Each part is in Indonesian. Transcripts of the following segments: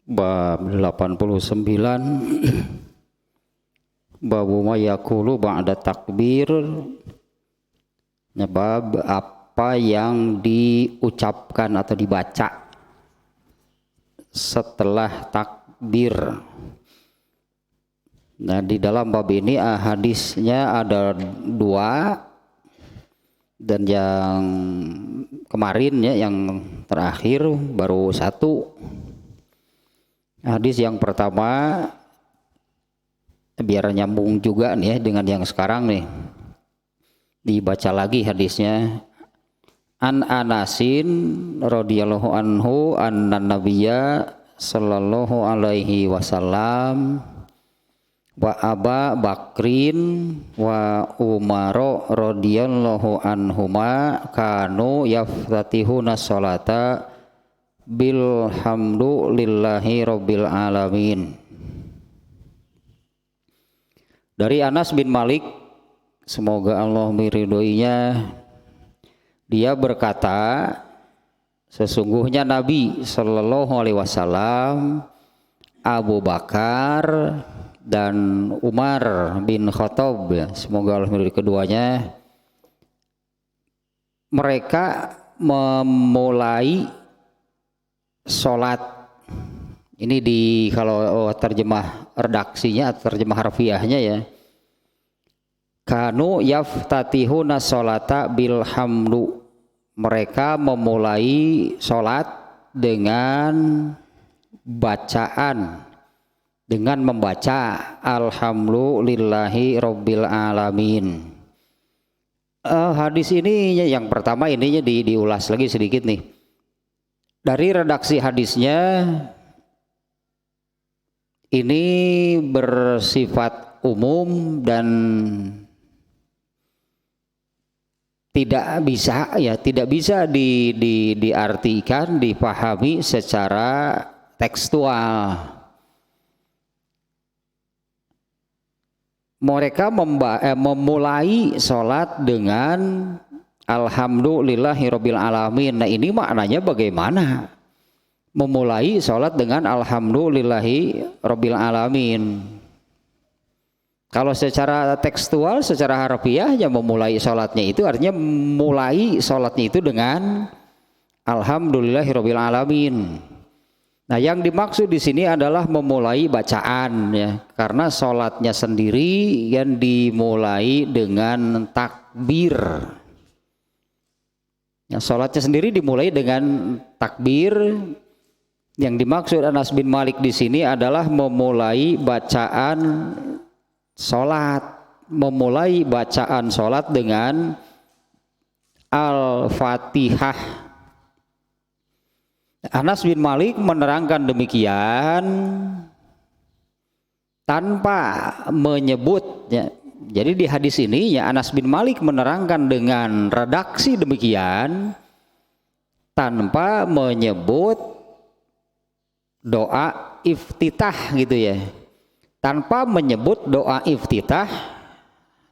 Bab 89 Bab ma yaqulu ba'da takbir. Bab apa yang diucapkan atau dibaca setelah takbir. Nah, di dalam bab ini hadisnya ada dua, dan yang kemarin ya, yang terakhir baru satu. Hadis yang pertama biar nyambung juga nih ya dengan yang sekarang nih, dibaca lagi hadisnya. An Anasin radhiyallahu anhu anna nabiyya sallallahu alaihi wasallam wa Aba Bakrin wa Umar radhiyallahu anhuma kanu yaftatihuna sholata bilhamdulillahi rabbil alamin. Dari Anas bin Malik, semoga Allah meridhoinya, dia berkata, sesungguhnya Nabi Shallallahu Alaihi Wasallam, Abu Bakar dan Umar bin Khattab, semoga Allah meridhoi keduanya, mereka memulai sholat. Ini di kalau terjemah redaksinya atau terjemah harfiahnya ya, kanu yaftatihuna sholata bilhamdu, mereka memulai sholat dengan bacaan, dengan membaca alhamdulillahi rabbil alamin. Hadis ini yang pertama ininya diulas lagi sedikit nih. Dari redaksi hadisnya, ini bersifat umum dan tidak bisa diartikan, dipahami secara tekstual. Mereka memulai sholat dengan alhamdulillahirabbil alamin. Nah, ini maknanya bagaimana? Memulai sholat dengan alhamdulillahirabbil alamin. Kalau secara tekstual, secara harfiah, ya memulai sholatnya itu artinya mulai sholatnya itu dengan alhamdulillahirabbil alamin. Nah, yang dimaksud di sini adalah memulai bacaan ya, karena sholatnya sendiri yang dimulai dengan takbir. Nah, sholatnya sendiri dimulai dengan takbir. Yang dimaksud Anas bin Malik di sini adalah memulai bacaan sholat, memulai bacaan sholat dengan Al-Fatihah. Anas bin Malik menerangkan demikian tanpa menyebut ya. Jadi di hadis ini ya, Anas bin Malik menerangkan dengan redaksi demikian tanpa menyebut doa iftitah gitu ya, tanpa menyebut doa iftitah.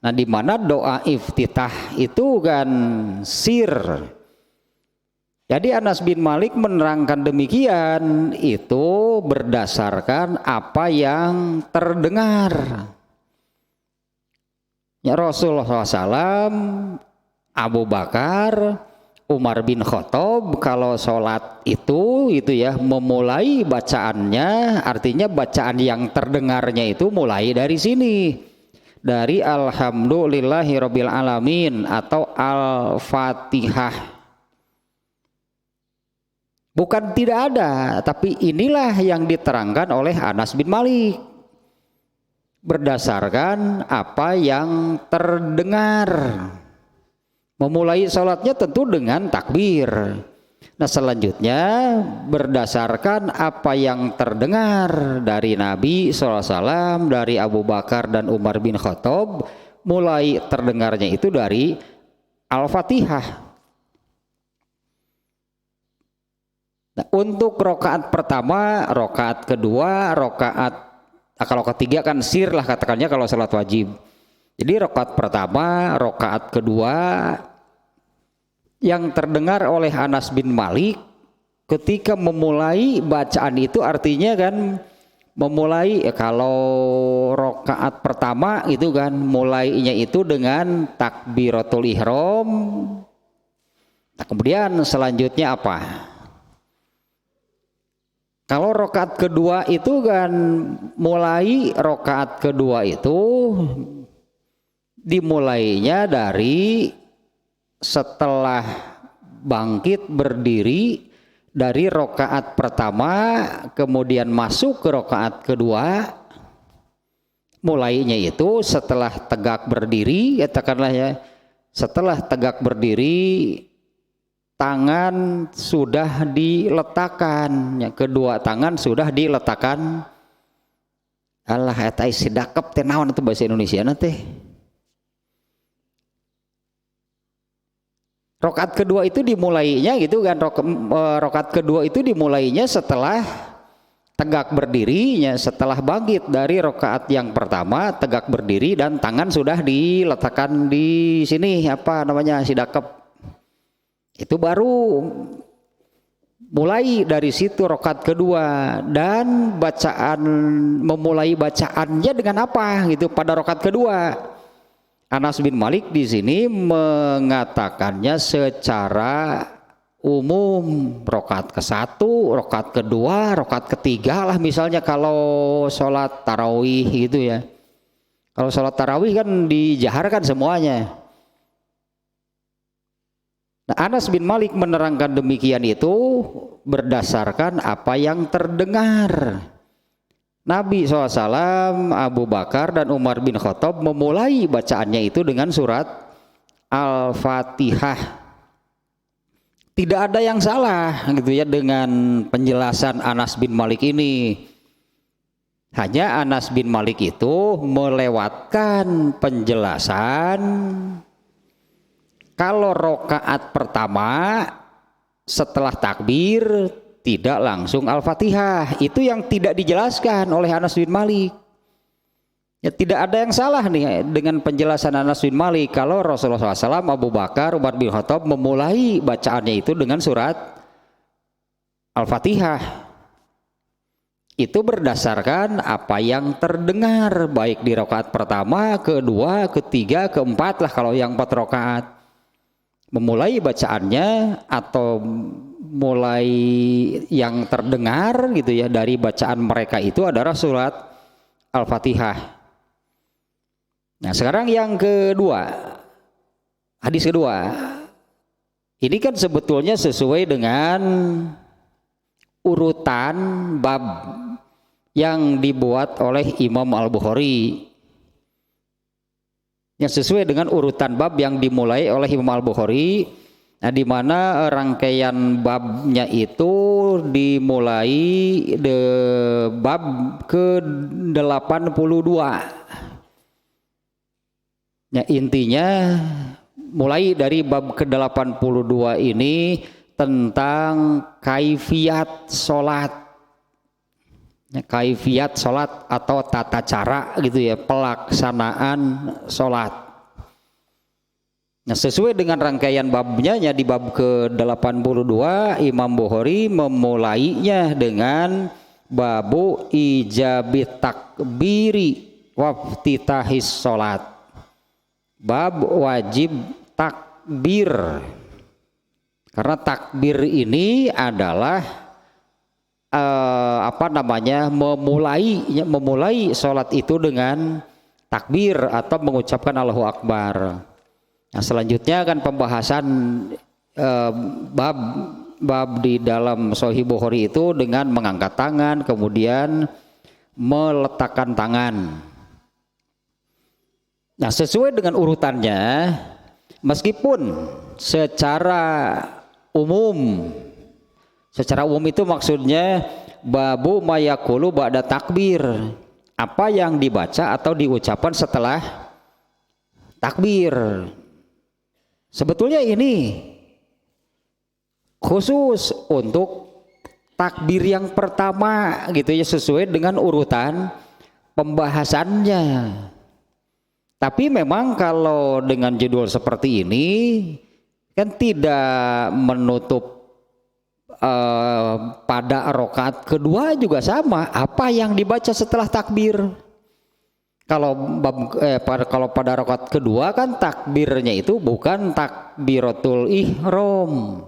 Nah, di mana doa iftitah itu kan sir. Jadi Anas bin Malik menerangkan demikian itu berdasarkan apa yang terdengar. Ya, Rasulullah SAW, Abu Bakar, Umar bin Khattab kalau sholat itu ya memulai bacaannya, artinya bacaan yang terdengarnya itu mulai dari sini, dari alhamdulillahirabbil alamin atau al-fatihah. Bukan tidak ada, tapi inilah yang diterangkan oleh Anas bin Malik berdasarkan apa yang terdengar. Memulai sholatnya tentu dengan takbir. Nah, selanjutnya berdasarkan apa yang terdengar dari Nabi SAW, dari Abu Bakar dan Umar bin Khattab, mulai terdengarnya itu dari Al-Fatihah. Nah, untuk rokaat pertama, rokaat kedua, kalau ketiga kan sir lah katakannya kalau sholat wajib. Jadi rokaat pertama, rokaat kedua yang terdengar oleh Anas bin Malik ketika memulai bacaan itu artinya kan memulai kalau rokaat pertama itu kan mulainya itu dengan takbiratul ihram. Nah, kemudian selanjutnya apa? Kalau rokaat kedua itu kan mulai rokaat kedua itu dimulainya dari setelah bangkit berdiri dari rokaat pertama kemudian masuk ke rokaat kedua, mulainya itu setelah tegak berdiri, katakanlah ya, setelah tegak berdiri tangan sudah diletakkan, ya, kedua tangan sudah diletakkan. Allah eta isi dakep teh naon itu bahasa Indonesia nanti. Rokaat kedua itu dimulainya gitu kan, rokaat kedua itu dimulainya setelah tegak berdirinya, setelah bangkit dari rokaat yang pertama tegak berdiri dan tangan sudah diletakkan di sini apa namanya sidakep. Itu baru mulai dari situ rokaat kedua, dan bacaan memulai bacaannya dengan apa gitu pada rokaat kedua. Anas bin Malik di sini mengatakannya secara umum, rokaat ke-1, rokaat kedua, rokaat ketiga lah misalnya kalau sholat tarawih gitu ya. Kalau sholat tarawih kan dijaharkan semuanya. Nah, Anas bin Malik menerangkan demikian itu berdasarkan apa yang terdengar. Nabi SAW, Abu Bakar dan Umar bin Khattab memulai bacaannya itu dengan surat Al-Fatihah. Tidak ada yang salah gitu ya dengan penjelasan Anas bin Malik ini. Hanya Anas bin Malik itu melewatkan penjelasan kalau rokaat pertama setelah takbir tidak langsung Al-Fatihah. Itu yang tidak dijelaskan oleh Anas bin Malik. Ya, tidak ada yang salah nih dengan penjelasan Anas bin Malik kalau Rasulullah SAW, Abu Bakar, Umar bin Khattab memulai bacaannya itu dengan surat Al-Fatihah. Itu berdasarkan apa yang terdengar baik di rakaat pertama, kedua, ketiga, keempat lah kalau yang 4 rakaat. Memulai bacaannya atau mulai yang terdengar gitu ya dari bacaan mereka itu adalah surat Al-Fatihah. Nah, sekarang yang kedua, hadis kedua. Ini kan sebetulnya sesuai dengan urutan bab yang dibuat oleh Imam Al-Bukhari. Yang sesuai dengan urutan bab yang dimulai oleh Imam Al-Bukhari, nah, di mana rangkaian babnya itu dimulai bab ke-82. Ya, intinya mulai dari bab ke-82 ini tentang kaifiat sholat. Kaifiat sholat atau tata cara gitu ya, pelaksanaan sholat. Nah, sesuai dengan rangkaian babnya ya, di bab ke-82 Imam Bukhari memulainya dengan babu ijabit takbiri waftitahis sholat. Bab wajib takbir. Karena takbir ini adalah memulai sholat itu dengan takbir atau mengucapkan Allahu Akbar. Nah, selanjutnya kan pembahasan bab di dalam Sahih Bukhari itu dengan mengangkat tangan kemudian meletakkan tangan. Nah, sesuai dengan urutannya, meskipun secara umum itu maksudnya babu mayakulu ba'da takbir, apa yang dibaca atau diucapkan setelah takbir. Sebetulnya ini khusus untuk takbir yang pertama gitu ya, sesuai dengan urutan pembahasannya. Tapi memang kalau dengan judul seperti ini kan tidak menutup pada rakaat kedua juga sama, apa yang dibaca setelah takbir. Kalau pada rakaat kedua kan takbirnya itu bukan takbiratul ihram,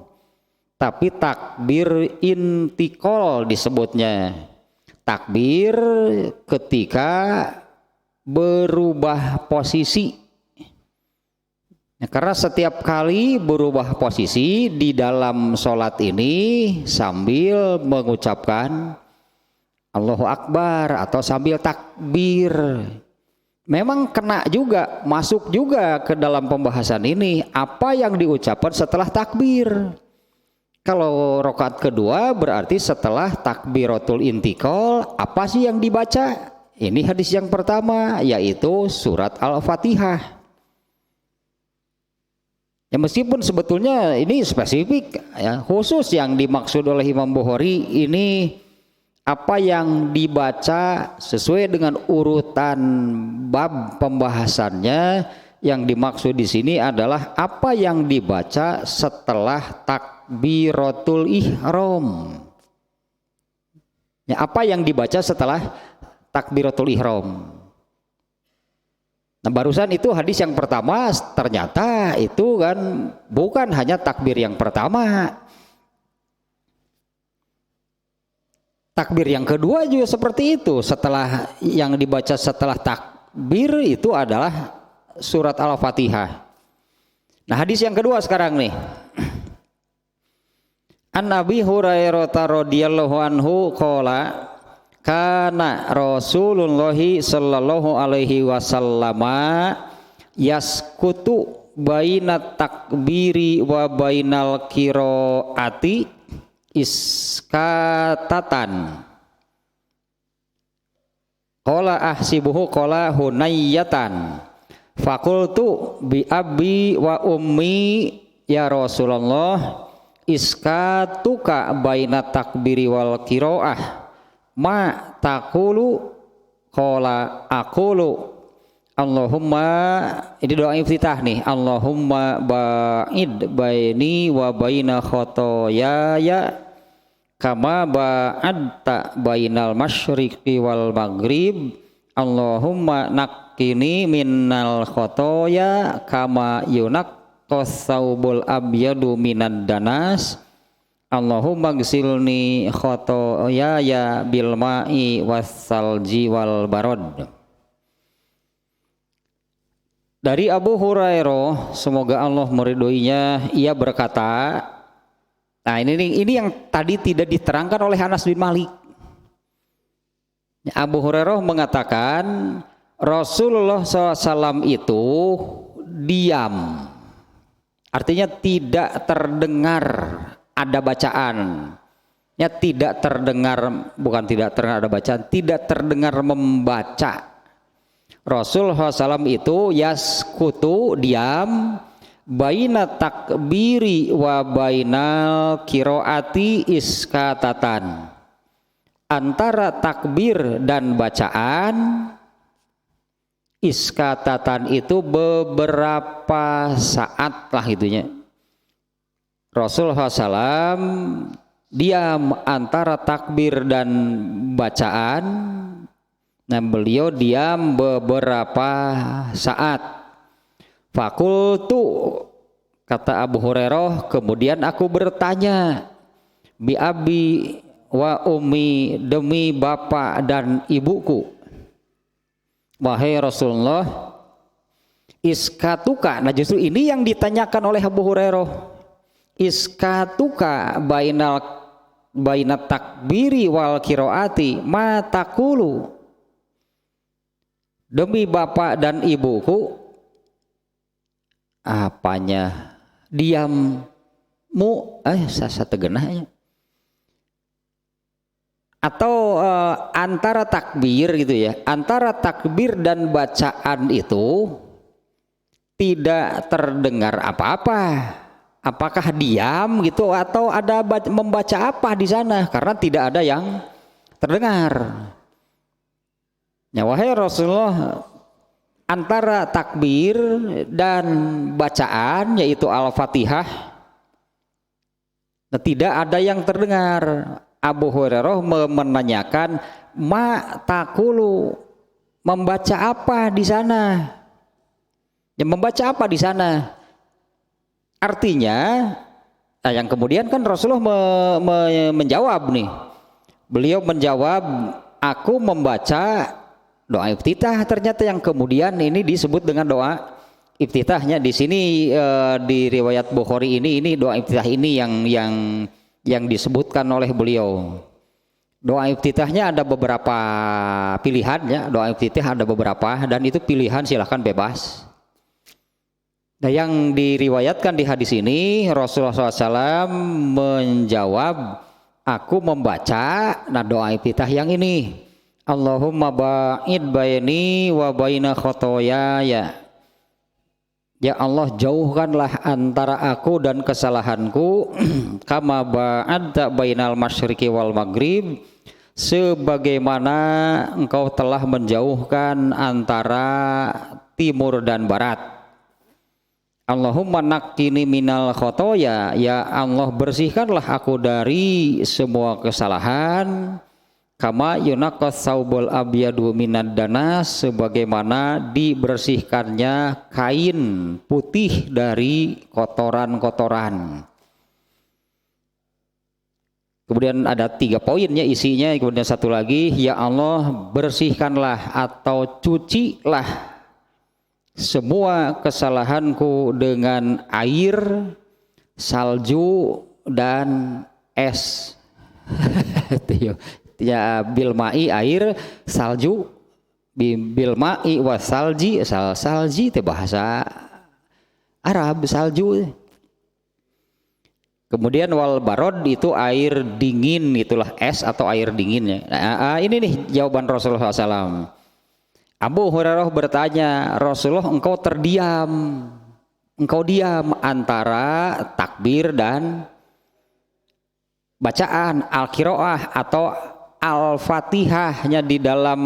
tapi takbir intikal disebutnya. Takbir ketika berubah posisi. Nah, karena setiap kali berubah posisi di dalam sholat ini sambil mengucapkan Allahu Akbar atau sambil takbir. Memang kena juga, masuk juga ke dalam pembahasan ini apa yang diucapkan setelah takbir. Kalau rakaat kedua berarti setelah takbiratul intikal apa sih yang dibaca? Ini hadis yang pertama yaitu surat Al-Fatihah. Ya meskipun sebetulnya ini spesifik ya, khusus yang dimaksud oleh Imam Bukhari ini apa yang dibaca sesuai dengan urutan bab pembahasannya. Yang dimaksud di sini adalah apa yang dibaca setelah takbiratul ihram. Ya, apa yang dibaca setelah takbiratul ihram. Nah, barusan itu hadis yang pertama ternyata itu kan bukan hanya takbir yang pertama. Takbir yang kedua juga seperti itu. Setelah yang dibaca setelah takbir itu adalah surat Al-Fatihah. Nah, hadis yang kedua sekarang nih. An Abi Hurairah radhiyallahu anhu qala kana Rasulullah sallallahu alaihi wasallam yaskutu bainat takbiri wa bainal qiraati iskatatan. Qala ahsibuhu qala hunayyatan. Fakultu bi abi wa ummi ya Rasulullah iskatuka baina takbiri wal qiraah ma taqulu qala aqulu Allahumma, ini doa iftitah nih, Allahumma ba'id baini wa baina khotoyaya kama ba'adta bainal masyriqi wal maghrib Allahumma naqqini minnal khotoya kama yunaqqas saubul abyadu minad danas Allahumma gsilni khotoyaya bil ma'i wassalji wal barod. Dari Abu Hurairah, semoga Allah meridhoinya, ia berkata, nah ini yang tadi tidak diterangkan oleh Anas bin Malik. Abu Hurairah mengatakan Rasulullah SAW itu diam, artinya tidak terdengar ada bacaan, ya tidak terdengar, bukan tidak terdengar ada bacaan, tidak terdengar membaca. Rasulullah SAW itu yaskutu diam baina takbiri wa bainal qiraati iskatatan, antara takbir dan bacaan iskatatan itu beberapa saat lah itunya. Rasulullah SAW diam antara takbir dan bacaan. Nah, beliau diam beberapa saat. Fakultu, kata Abu Hurairah, kemudian aku bertanya, bi abi wa ummi, demi bapak dan ibuku, wahai Rasulullah, iskatuka. Nah, justru ini yang ditanyakan oleh Abu Hurairah, iskatuka bainat takbiri wal qiraati ma taqulu, demi bapak dan ibuku, apanya diammu sasa tegenahnya, atau antara takbir gitu ya, antara takbir dan bacaan itu tidak terdengar apa-apa, apakah diam gitu atau ada membaca apa di sana, karena tidak ada yang terdengar. Ya, wahai Rasulullah, antara takbir dan bacaan yaitu Al-Fatihah, Nah, tidak ada yang terdengar. Abu Hurairah menanyakan, ma takulu, membaca apa di sana? Ya, membaca apa di sana? Artinya, nah yang kemudian kan Rasulullah menjawab nih. Beliau menjawab, aku membaca doa iftitah. Ternyata yang kemudian ini disebut dengan doa iftitahnya di sini di riwayat Bukhari ini doa iftitah ini yang disebutkan oleh beliau. Doa iftitahnya ada beberapa pilihan ya, doa iftitah ada beberapa dan itu pilihan silahkan bebas. Nah, yang diriwayatkan di hadis ini Rasulullah SAW menjawab, aku membaca doa iftitah yang ini. Allahumma ba'id baini wa baina khotoyaya. Ya Allah, jauhkanlah antara aku dan kesalahanku kama ba'adta bainal masyriqi wal maghrib, sebagaimana engkau telah menjauhkan antara timur dan barat. Allahumma naqqini minal khotoya, ya Allah bersihkanlah aku dari semua kesalahan. Kama yunaqqas saubul abyadu minad danas, sebagaimana dibersihkannya kain putih dari kotoran-kotoran. Kemudian ada 3 poinnya isinya. Kemudian satu lagi, ya Allah bersihkanlah atau cucilah semua kesalahanku dengan air, salju dan es. Ya, bil ma'i air, salju, bil ma'i wasalji, salji itu bahasa Arab, salju. Kemudian wal barod itu air dingin, itulah es atau air dinginnya. Nah, ini nih jawaban Rasulullah SAW. Abu Hurairah bertanya, Rasulullah engkau terdiam, engkau diam antara takbir dan bacaan al-qiraah atau Al-Fatihahnya. Di dalam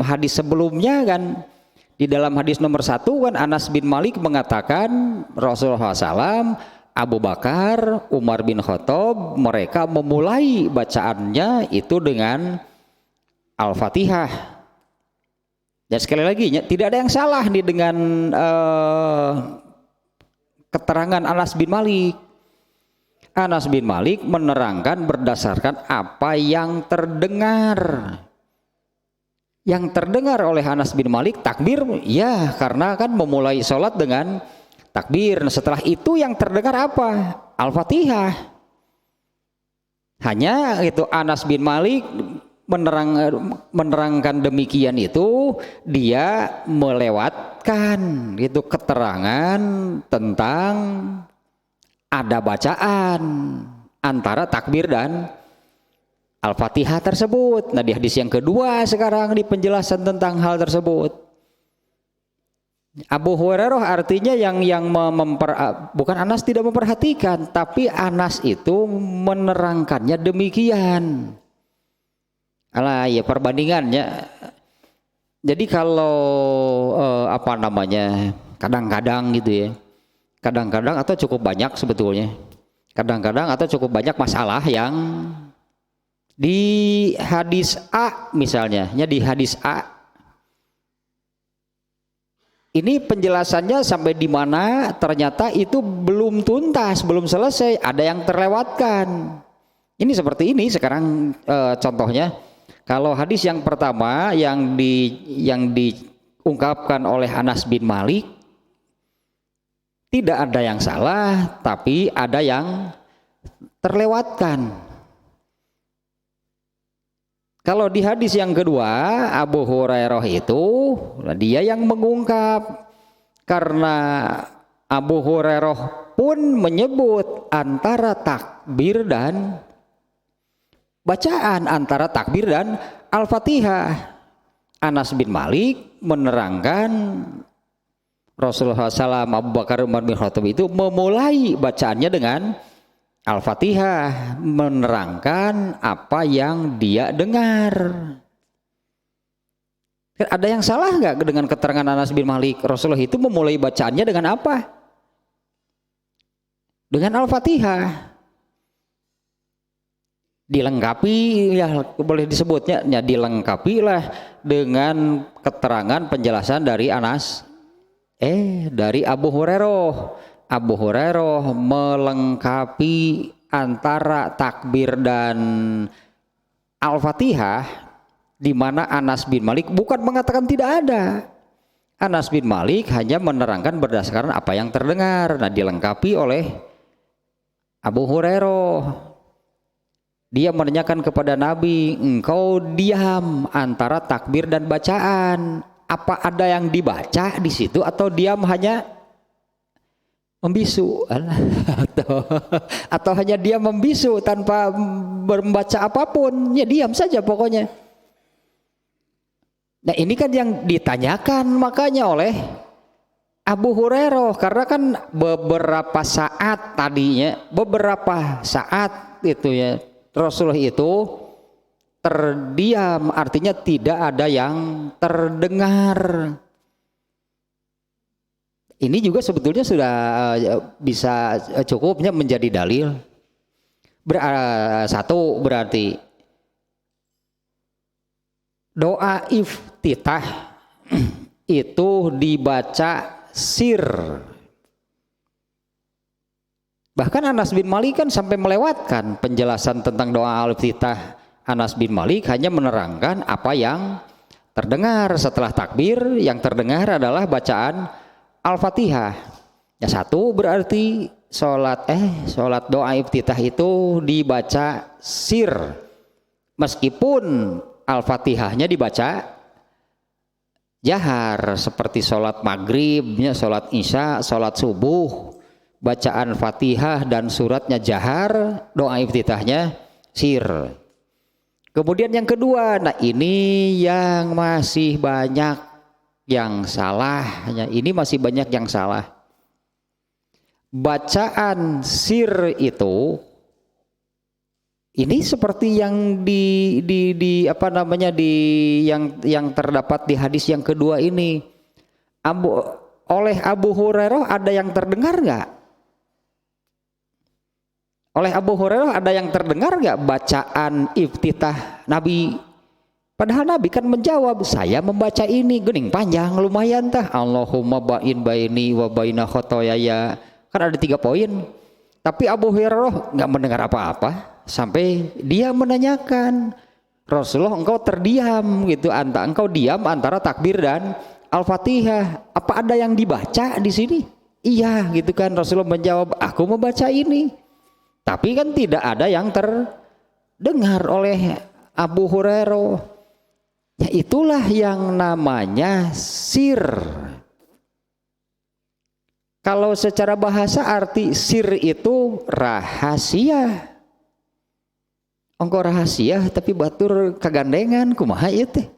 hadis sebelumnya kan, di dalam hadis nomor 1 kan Anas bin Malik mengatakan Rasulullah SAW, Abu Bakar, Umar bin Khattab, mereka memulai bacaannya itu dengan Al-Fatihah. Dan sekali lagi tidak ada yang salah nih dengan keterangan Anas bin Malik. Anas bin Malik menerangkan berdasarkan apa yang terdengar. Yang terdengar oleh Anas bin Malik takbir, ya karena kan memulai sholat dengan takbir. Nah, setelah itu yang terdengar apa? Al-Fatihah. Hanya itu Anas bin Malik menerangkan demikian itu, dia melewatkan itu keterangan tentang ada bacaan antara takbir dan Al-Fatihah tersebut. Nah, di hadis yang kedua sekarang di penjelasan tentang hal tersebut. Abu Hurairah artinya bukan Anas tidak memperhatikan, tapi Anas itu menerangkannya demikian. Alah ya perbandingannya. Jadi kalau kadang-kadang gitu ya. Kadang-kadang atau cukup banyak sebetulnya. Kadang-kadang atau cukup banyak masalah yang di hadis A misalnya, di hadis A ini penjelasannya sampai di mana ternyata itu belum tuntas, belum selesai, ada yang terlewatkan. Ini seperti ini sekarang contohnya. Kalau hadis yang pertama yang diungkapkan oleh Anas bin Malik, tidak ada yang salah, tapi ada yang terlewatkan. Kalau di hadis yang kedua, Abu Hurairah itu dia yang mengungkap, karena Abu Hurairah pun menyebut antara takbir dan bacaan, antara takbir dan Al-Fatihah. Anas bin Malik menerangkan Rasulullah SAW, Abu Bakar, Umar bin Khattab itu memulai bacaannya dengan Al-Fatihah, menerangkan apa yang dia dengar. Ada yang salah nggak dengan keterangan Anas bin Malik? Rasulullah itu memulai bacaannya dengan apa? Dengan Al-Fatihah. dilengkapi ya boleh disebutnya ya, dilengkapi lah dengan keterangan penjelasan dari dari Abu Hurairah melengkapi antara takbir dan Al-Fatihah, di mana Anas bin Malik bukan mengatakan tidak ada. Anas bin Malik hanya menerangkan berdasarkan apa yang terdengar. Nah, dilengkapi oleh Abu Hurairah. Dia menanyakan kepada Nabi, engkau diam antara takbir dan bacaan. Apa ada yang dibaca di situ atau diam hanya membisu? Atau hanya diam membisu tanpa membaca apapun? Ya diam saja pokoknya. Nah ini kan yang ditanyakan makanya oleh Abu Hurairah, karena kan beberapa saat itu ya Rasulullah itu terdiam, artinya tidak ada yang terdengar. Ini juga sebetulnya sudah bisa cukupnya menjadi dalil. Satu berarti doa iftitah itu dibaca sir. Bahkan Anas bin Malik kan sampai melewatkan penjelasan tentang doa al-iftitah. Anas bin Malik hanya menerangkan apa yang terdengar setelah takbir, yang terdengar adalah bacaan Al-Fatihah. Ya satu berarti sholat doa iftitah itu dibaca sir. Meskipun Al-Fatihahnya dibaca jahar seperti sholat maghribnya, sholat isya, sholat subuh. Bacaan Fatihah dan suratnya jahar, doa iftitahnya sir. Kemudian yang kedua, nah ini yang masih banyak yang salah, ini masih banyak yang salah. Bacaan sir itu ini seperti yang yang terdapat di hadis yang kedua ini. Oleh Abu Hurairah ada yang terdengar nggak? Oleh Abu Hurairah ada yang terdengar nggak bacaan iftitah Nabi? Padahal Nabi kan menjawab, saya membaca ini, gening panjang lumayan tah. Allahumma ba'in baini wa baina khotoyaya. Kan ada 3 poin. Tapi Abu Hurairah nggak mendengar apa-apa sampai dia menanyakan, Rasulullah engkau terdiam gitu, engkau diam antara takbir dan Al-Fatihah. Apa ada yang dibaca di sini? Iya gitu kan. Rasulullah menjawab, aku membaca ini. Tapi kan tidak ada yang terdengar oleh Abu Hurairah. Ya itulah yang namanya sir. Kalau secara bahasa arti sir itu rahasia. Engkau rahasia tapi batur kagandengan kumaha ieu teh.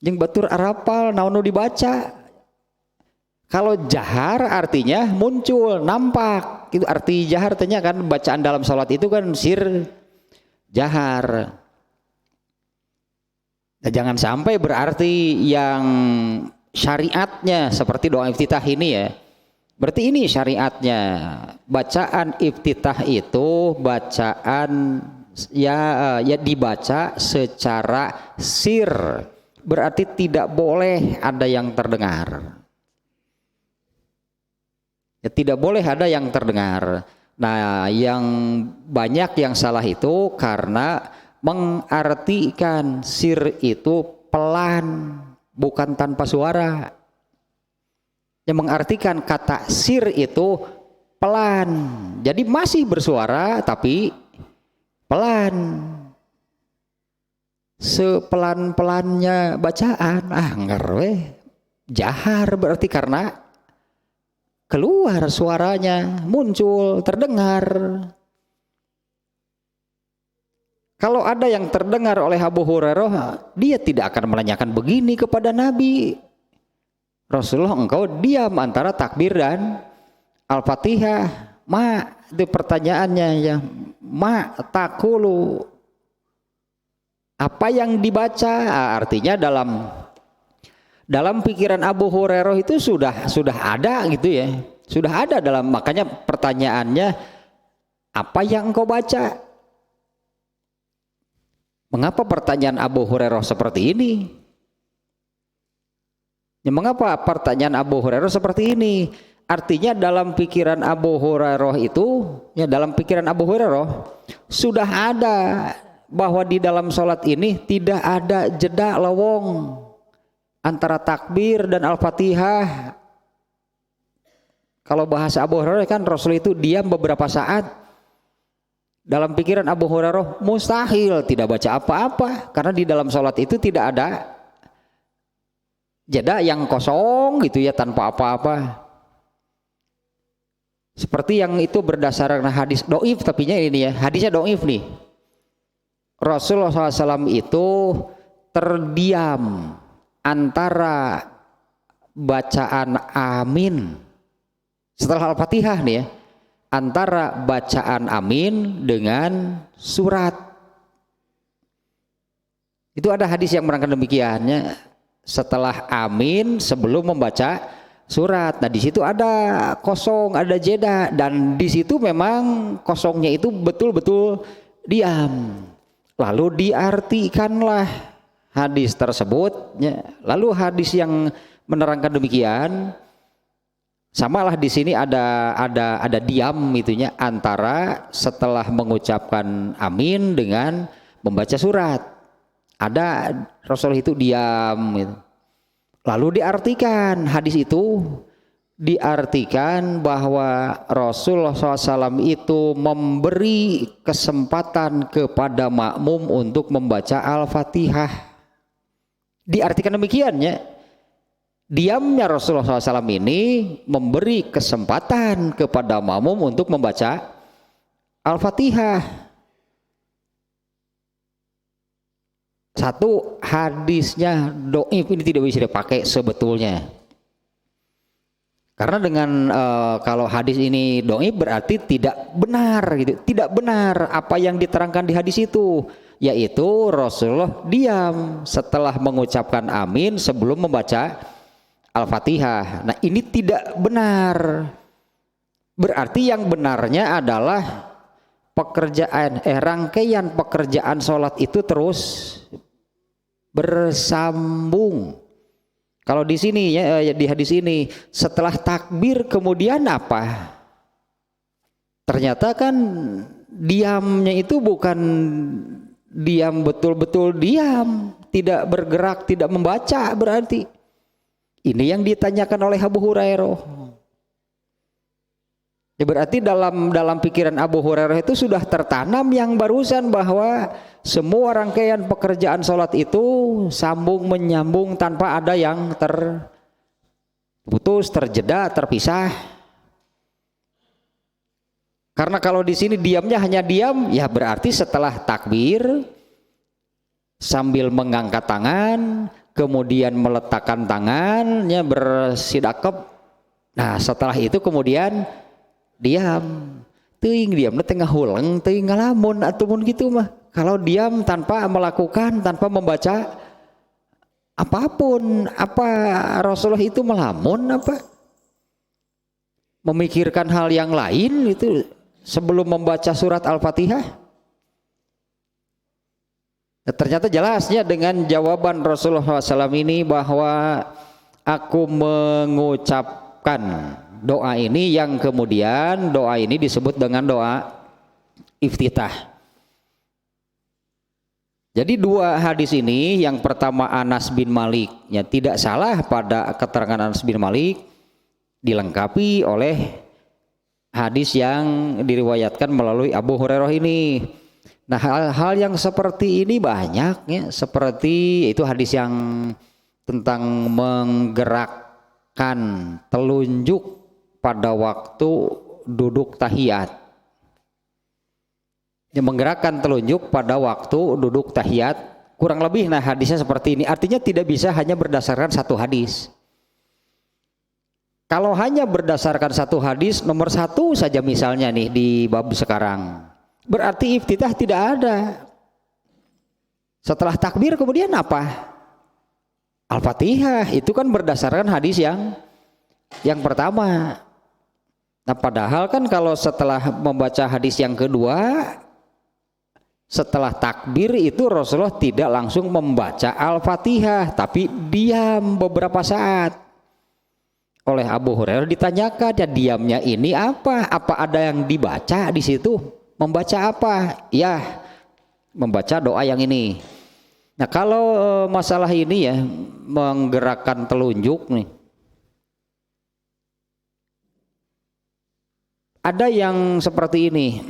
Jeung batur arapal naon nu dibaca. Kalau jahar artinya muncul, nampak. Itu arti jahar artinya kan bacaan dalam sholat itu kan sir jahar. Nah, jangan sampai berarti yang syariatnya seperti doa iftitah ini ya. Berarti ini syariatnya. Bacaan iftitah itu bacaan ya dibaca secara sir. Berarti tidak boleh ada yang terdengar. Ya, tidak boleh ada yang terdengar. Nah, yang banyak yang salah itu karena mengartikan sir itu pelan, bukan tanpa suara. Yang mengartikan kata sir itu pelan. Jadi masih bersuara tapi pelan. Sepelan-pelannya bacaan. Ngerweh. Jahar berarti karena keluar suaranya, muncul, terdengar. Kalau ada yang terdengar oleh Abu Hurairah, dia tidak akan menanyakan begini kepada Nabi. Rasulullah engkau diam antara takbir dan Al-Fatihah. Itu pertanyaannya ya. Takulu. Apa yang dibaca? Artinya dalam pikiran Abu Hurairah itu sudah ada gitu ya. Sudah ada makanya pertanyaannya apa yang engkau baca? Mengapa pertanyaan Abu Hurairah seperti ini? Ya, mengapa pertanyaan Abu Hurairah seperti ini? Artinya dalam pikiran Abu Hurairah itu, ya dalam pikiran Abu Hurairah sudah ada bahwa di dalam sholat ini tidak ada jeda lowong antara takbir dan Al-Fatihah. Kalau bahasa Abu Hurairah kan Rasul itu diam beberapa saat. Dalam pikiran Abu Hurairah mustahil tidak baca apa-apa, karena di dalam sholat itu tidak ada jeda yang kosong gitu ya, tanpa apa-apa. Seperti yang itu berdasarkan hadis doif, tapi ini ya hadisnya doif nih. Rasulullah SAW itu terdiam antara bacaan amin setelah Al-Fatihah nih ya, antara bacaan amin dengan surat. Itu ada hadis yang menerangkan demikiannya, setelah amin sebelum membaca surat. Nah di situ ada kosong, ada jeda, dan di situ memang kosongnya itu betul-betul diam. Lalu diartikanlah hadis tersebut, ya. Lalu hadis yang menerangkan demikian, samalah di sini ada diam itunya antara setelah mengucapkan amin dengan membaca surat. Ada Rasul itu diam gitu. Lalu diartikan hadis itu, diartikan bahwa Rasulullah SAW itu memberi kesempatan kepada makmum untuk membaca Al-Fatihah. Diartikan demikian ya. Diamnya Rasulullah SAW ini memberi kesempatan kepada makmum untuk membaca Al-Fatihah. Satu, hadisnya doif ini tidak bisa dipakai sebetulnya. Karena dengan kalau hadis ini doif berarti tidak benar gitu. Tidak benar apa yang diterangkan di hadis itu, yaitu Rasulullah diam setelah mengucapkan amin sebelum membaca Al-Fatihah. Nah ini tidak benar. Berarti yang benarnya adalah rangkaian pekerjaan sholat itu terus bersambung. Kalau di sini ya, di hadis ini setelah takbir kemudian apa? Ternyata kan diamnya itu bukan diam betul-betul diam, tidak bergerak, tidak membaca berarti. Ini yang ditanyakan oleh Abu Hurairah. Ya berarti dalam pikiran Abu Hurairah itu sudah tertanam yang barusan bahwa semua rangkaian pekerjaan sholat itu sambung menyambung tanpa ada yang terputus, terjeda, terpisah. Karena kalau di sini diamnya hanya diam, ya berarti setelah takbir sambil mengangkat tangan, kemudian meletakkan tangannya bersidakep. Nah setelah itu kemudian diam, teuing diamna tengah hulang, teuing ngalamun ataupun gitu mah. Kalau diam tanpa melakukan, tanpa membaca apapun, apa Rasulullah itu melamun apa? Memikirkan hal yang lain itu sebelum membaca surat Al-Fatihah? Nah, ternyata jelasnya dengan jawaban Rasulullah SAW ini bahwa aku mengucapkan doa ini, yang kemudian doa ini disebut dengan doa iftitah. Jadi dua hadis ini, yang pertama Anas bin Malik, ya tidak salah pada keterangan Anas bin Malik, dilengkapi oleh hadis yang diriwayatkan melalui Abu Hurairah ini. Nah hal-hal yang seperti ini banyak ya, seperti itu hadis yang tentang menggerakkan telunjuk pada waktu duduk tahiyat. Yang menggerakkan telunjuk pada waktu duduk tahiyat, kurang lebih nah hadisnya seperti ini. Artinya tidak bisa hanya berdasarkan satu hadis. Kalau hanya berdasarkan satu hadis, nomor satu saja misalnya nih di bab sekarang, berarti iftitah tidak ada. Setelah takbir kemudian apa? Al-Fatihah, itu kan berdasarkan hadis yang pertama. Nah padahal kan kalau setelah membaca hadis yang kedua, Setelah takbir itu Rasulullah tidak langsung membaca Al-Fatihah, tapi diam beberapa saat. Oleh Abu Hurairah ditanyakan, ya diamnya ini apa? Apa ada yang dibaca di situ? Membaca apa? Ya, membaca doa yang ini. Nah, kalau masalah ini ya, menggerakkan telunjuk nih. Ada yang seperti ini.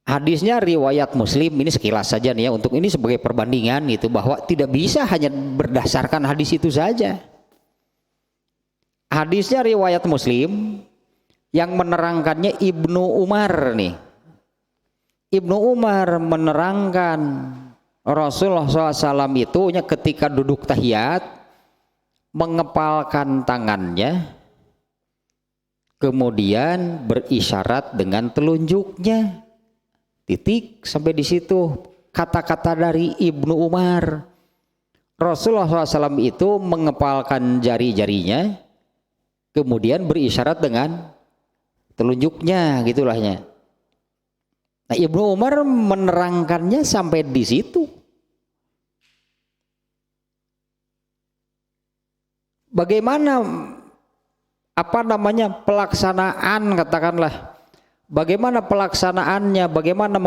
Hadisnya riwayat Muslim, ini sekilas saja nih ya, untuk ini sebagai perbandingan itu, bahwa tidak bisa hanya berdasarkan hadis itu saja. Hadisnya riwayat Muslim, yang menerangkannya Ibnu Umar nih. Ibnu Umar menerangkan Rasulullah SAW itu ketika duduk tahiyat mengepalkan tangannya, kemudian berisyarat dengan telunjuknya. Titik, sampai di situ kata-kata dari Ibnu Umar. Rasulullah SAW itu mengepalkan jari-jarinya, kemudian berisyarat dengan telunjuknya, gitulahnya. Nah, Ibnu Umar menerangkannya sampai di situ. Bagaimana pelaksanaan, katakanlah, bagaimana pelaksanaannya, bagaimana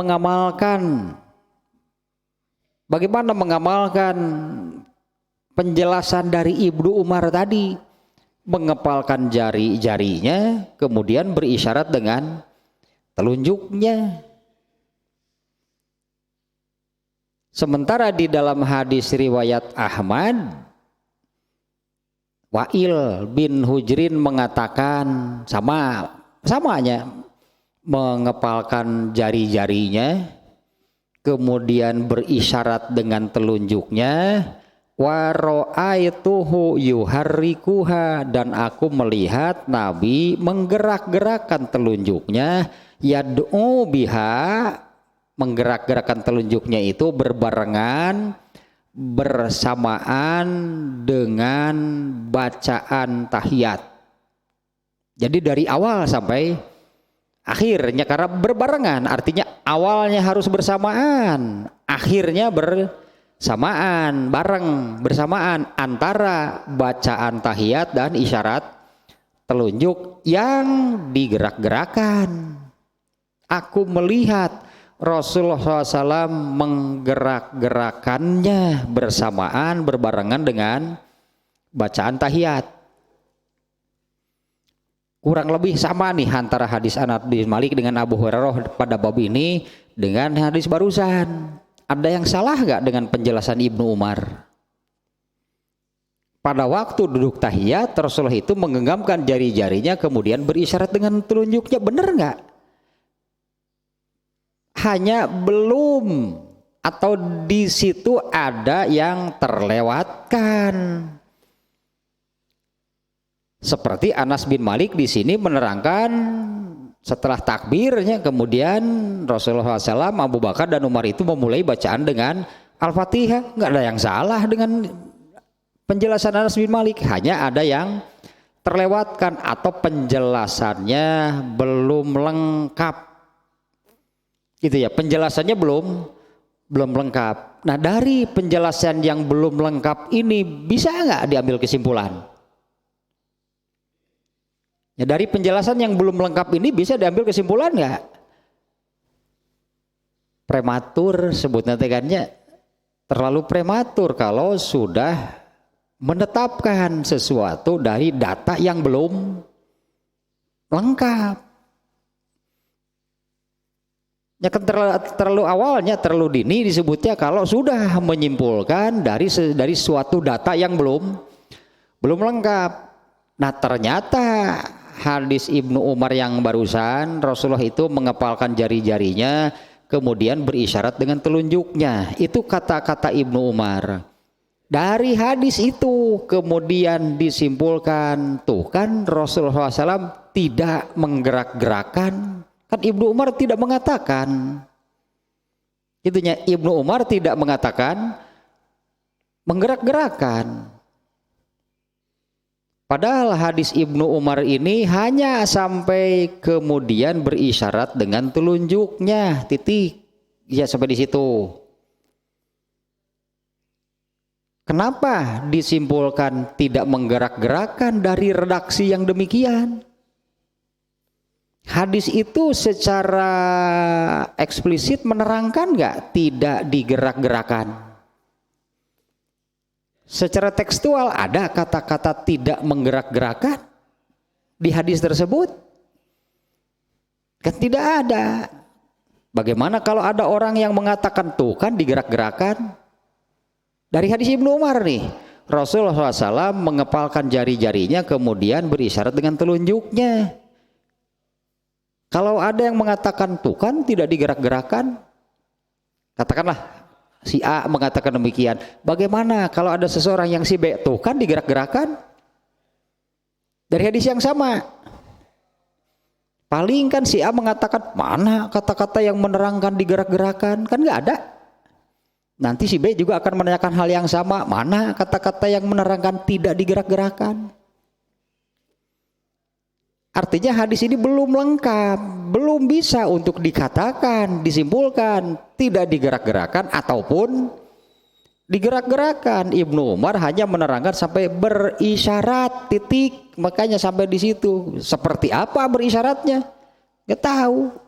mengamalkan penjelasan dari Ibnu Umar tadi, mengepalkan jari-jarinya, kemudian berisyarat dengan telunjuknya. Sementara di dalam hadis riwayat Ahmad, Wa'il bin Hujrin mengatakan samanya, mengepalkan jari-jarinya, kemudian berisyarat dengan telunjuknya, wa ra'aituhu yuharrikuha, dan aku melihat Nabi menggerak-gerakkan telunjuknya, yad'u biha, menggerak-gerakkan telunjuknya itu berbarengan, bersamaan dengan bacaan tahiyat. Jadi dari awal sampai akhirnya, karena berbarengan, artinya awalnya harus bersamaan, akhirnya bersamaan, bersamaan antara bacaan tahiyat dan isyarat telunjuk yang digerak-gerakan. Aku melihat Rasulullah SAW menggerak-gerakannya bersamaan, berbarengan dengan bacaan tahiyat. Kurang lebih sama nih antara hadis Anas bin Malik dengan Abu Hurairah pada bab ini dengan hadis barusan. Ada yang salah gak dengan penjelasan Ibnu Umar? Pada waktu duduk tahiyat, Rasulullah itu menggenggamkan jari-jarinya, kemudian berisyarat dengan telunjuknya, benar gak? Hanya belum, atau di situ ada yang terlewatkan. Seperti Anas bin Malik di sini menerangkan setelah takbirnya, kemudian Rasulullah SAW, Abu Bakar dan Umar itu memulai bacaan dengan Al-Fatihah. Nggak ada yang salah dengan penjelasan Anas bin Malik, hanya ada yang terlewatkan atau penjelasannya belum lengkap. Gitu ya, penjelasannya belum lengkap. Nah, dari penjelasan yang belum lengkap ini bisa nggak diambil kesimpulan? Ya, dari penjelasan yang belum lengkap ini bisa diambil kesimpulan nggak? Prematur sebutnya tekannya, terlalu prematur kalau sudah menetapkan sesuatu dari data yang belum lengkap. Ya kan terlalu awalnya, terlalu dini disebutnya kalau sudah menyimpulkan dari suatu data yang belum lengkap. Nah, ternyata hadis Ibnu Umar yang barusan, Rasulullah itu mengepalkan jari-jarinya, kemudian berisyarat dengan telunjuknya. Itu kata-kata Ibnu Umar. Dari hadis itu kemudian disimpulkan, tuh kan Rasulullah SAW tidak menggerak-gerakan. Kan Ibnu Umar tidak mengatakan, itunya Ibnu Umar tidak mengatakan menggerak-gerakan. Padahal hadis Ibnu Umar ini hanya sampai kemudian berisyarat dengan telunjuknya, titik. Ya sampai di situ. Kenapa disimpulkan tidak menggerak-gerakkan dari redaksi yang demikian? Hadis itu secara eksplisit menerangkan nggak tidak digerak-gerakan? Secara tekstual ada kata-kata tidak menggerak-gerakan di hadis tersebut? Kan tidak ada. Bagaimana kalau ada orang yang mengatakan tuh kan digerak-gerakan? Dari hadis Ibnu Umar nih, Rasulullah SAW mengepalkan jari-jarinya kemudian berisyarat dengan telunjuknya. Kalau ada yang mengatakan tuh kan tidak digerak-gerakan, katakanlah si A mengatakan demikian. Bagaimana kalau ada seseorang yang si B tuh kan digerak-gerakan? Dari hadis yang sama. Paling kan si A mengatakan mana kata-kata yang menerangkan digerak-gerakan? Kan nggak ada. Nanti si B juga akan menanyakan hal yang sama, mana kata-kata yang menerangkan tidak digerak-gerakan. Artinya hadis ini belum lengkap, belum bisa untuk dikatakan, disimpulkan tidak digerak-gerakan ataupun digerak-gerakan. Ibnu Umar hanya menerangkan sampai berisyarat, titik. Makanya sampai di situ. Seperti apa berisyaratnya? Nggak tahu.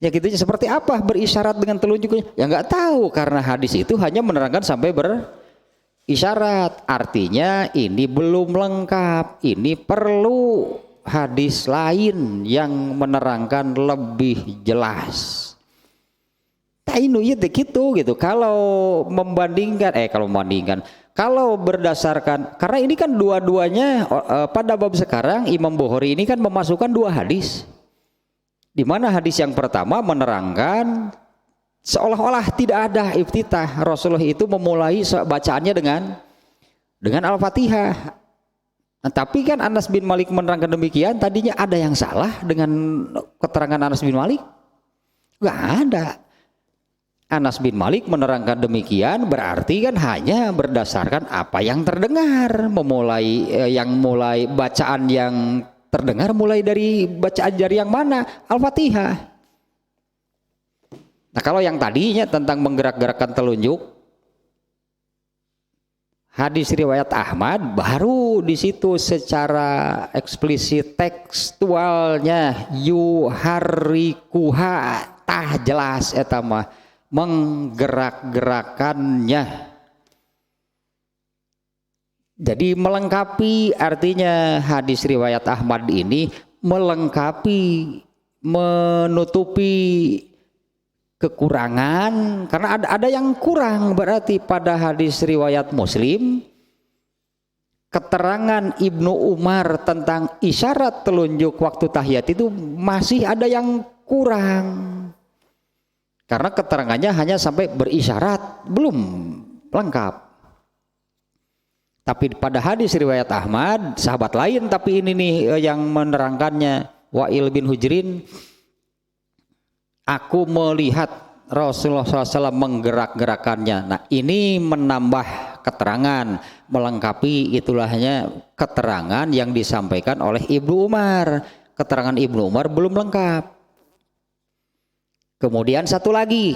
Ya gitu aja, seperti apa berisyarat dengan telunjuknya? Ya nggak tahu karena hadis itu hanya menerangkan sampai berisyarat. Artinya ini belum lengkap. Ini perlu hadis lain yang menerangkan lebih jelas. Tainu ya gitu. Kalau membandingkan, kalau berdasarkan, karena ini kan dua-duanya pada bab sekarang Imam Bukhari ini kan memasukkan dua hadis. Di mana hadis yang pertama menerangkan seolah-olah tidak ada iftitah. Rasulullah itu memulai bacaannya dengan Al-Fatihah. Nah, tapi kan Anas bin Malik menerangkan demikian, tadinya ada yang salah dengan keterangan Anas bin Malik? Enggak ada. Anas bin Malik menerangkan demikian berarti kan hanya berdasarkan apa yang terdengar, mulai bacaan yang terdengar mulai dari bacaan jari yang mana? Al-Fatihah. Nah kalau yang tadinya tentang menggerak-gerakkan telunjuk, hadis riwayat Ahmad baru di situ secara eksplisit tekstualnya yuharrikuha tah jelas eta mah menggerak-gerakannya. Jadi melengkapi, artinya hadis riwayat Ahmad ini melengkapi, menutupi kekurangan, karena ada yang kurang. Berarti pada hadis riwayat Muslim keterangan Ibnu Umar tentang isyarat telunjuk waktu tahiyat itu masih ada yang kurang, karena keterangannya hanya sampai berisyarat, belum lengkap. Tapi pada hadis riwayat Ahmad, sahabat lain tapi ini nih yang menerangkannya, Wa'il bin Hujrin, aku melihat Rasulullah SAW menggerak-gerakannya. Nah ini menambah keterangan, melengkapi itulahnya keterangan yang disampaikan oleh Ibnu Umar. Keterangan Ibnu Umar belum lengkap. Kemudian satu lagi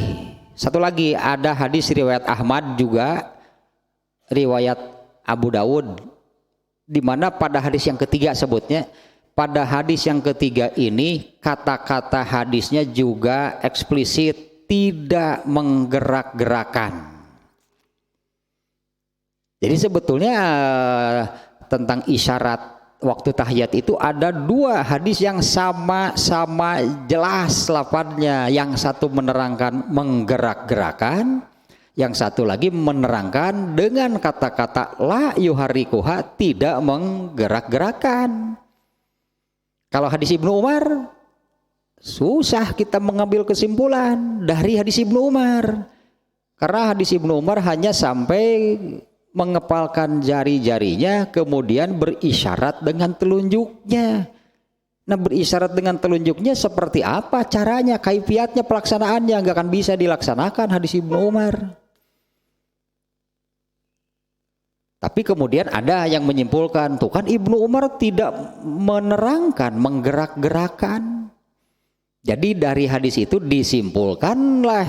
ada hadis riwayat Ahmad juga, riwayat Abu Dawud, di mana pada hadis yang ketiga sebutnya, pada hadis yang ketiga ini kata-kata hadisnya juga eksplisit tidak menggerak-gerakan. Jadi sebetulnya tentang isyarat waktu tahiyat itu ada dua hadis yang sama-sama jelas lafadznya. Yang satu menerangkan menggerak-gerakan, yang satu lagi menerangkan dengan kata-kata la yuharrikuha tidak menggerak-gerakan. Kalau hadis Ibnu Umar susah kita mengambil kesimpulan dari hadis Ibnu Umar, karena hadis Ibnu Umar hanya sampai mengepalkan jari-jarinya kemudian berisyarat dengan telunjuknya. Nah berisyarat dengan telunjuknya seperti apa caranya, kaifiatnya, pelaksanaannya, nggak akan bisa dilaksanakan hadis Ibnu Umar. Tapi kemudian ada yang menyimpulkan, tuh kan Ibnu Umar tidak menerangkan menggerak-gerakan. Jadi dari hadis itu disimpulkanlah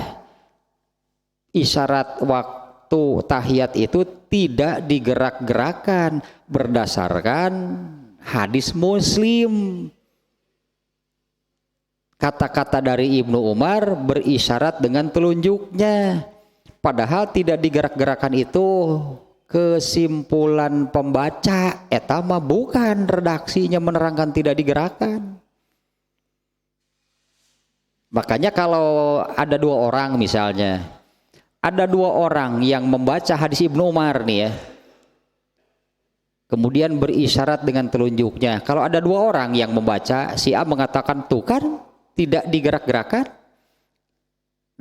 isyarat waktu tahiyat itu tidak digerak-gerakan berdasarkan hadis Muslim. Kata-kata dari Ibnu Umar berisyarat dengan telunjuknya, padahal tidak digerak-gerakan itu kesimpulan pembaca, etama bukan redaksinya menerangkan tidak digerakkan. Makanya kalau ada dua orang misalnya, ada dua orang yang membaca hadis Ibnu Umar nih ya, kemudian berisyarat dengan telunjuknya. Kalau ada dua orang yang membaca, si A mengatakan tuh kan tidak digerak-gerakan,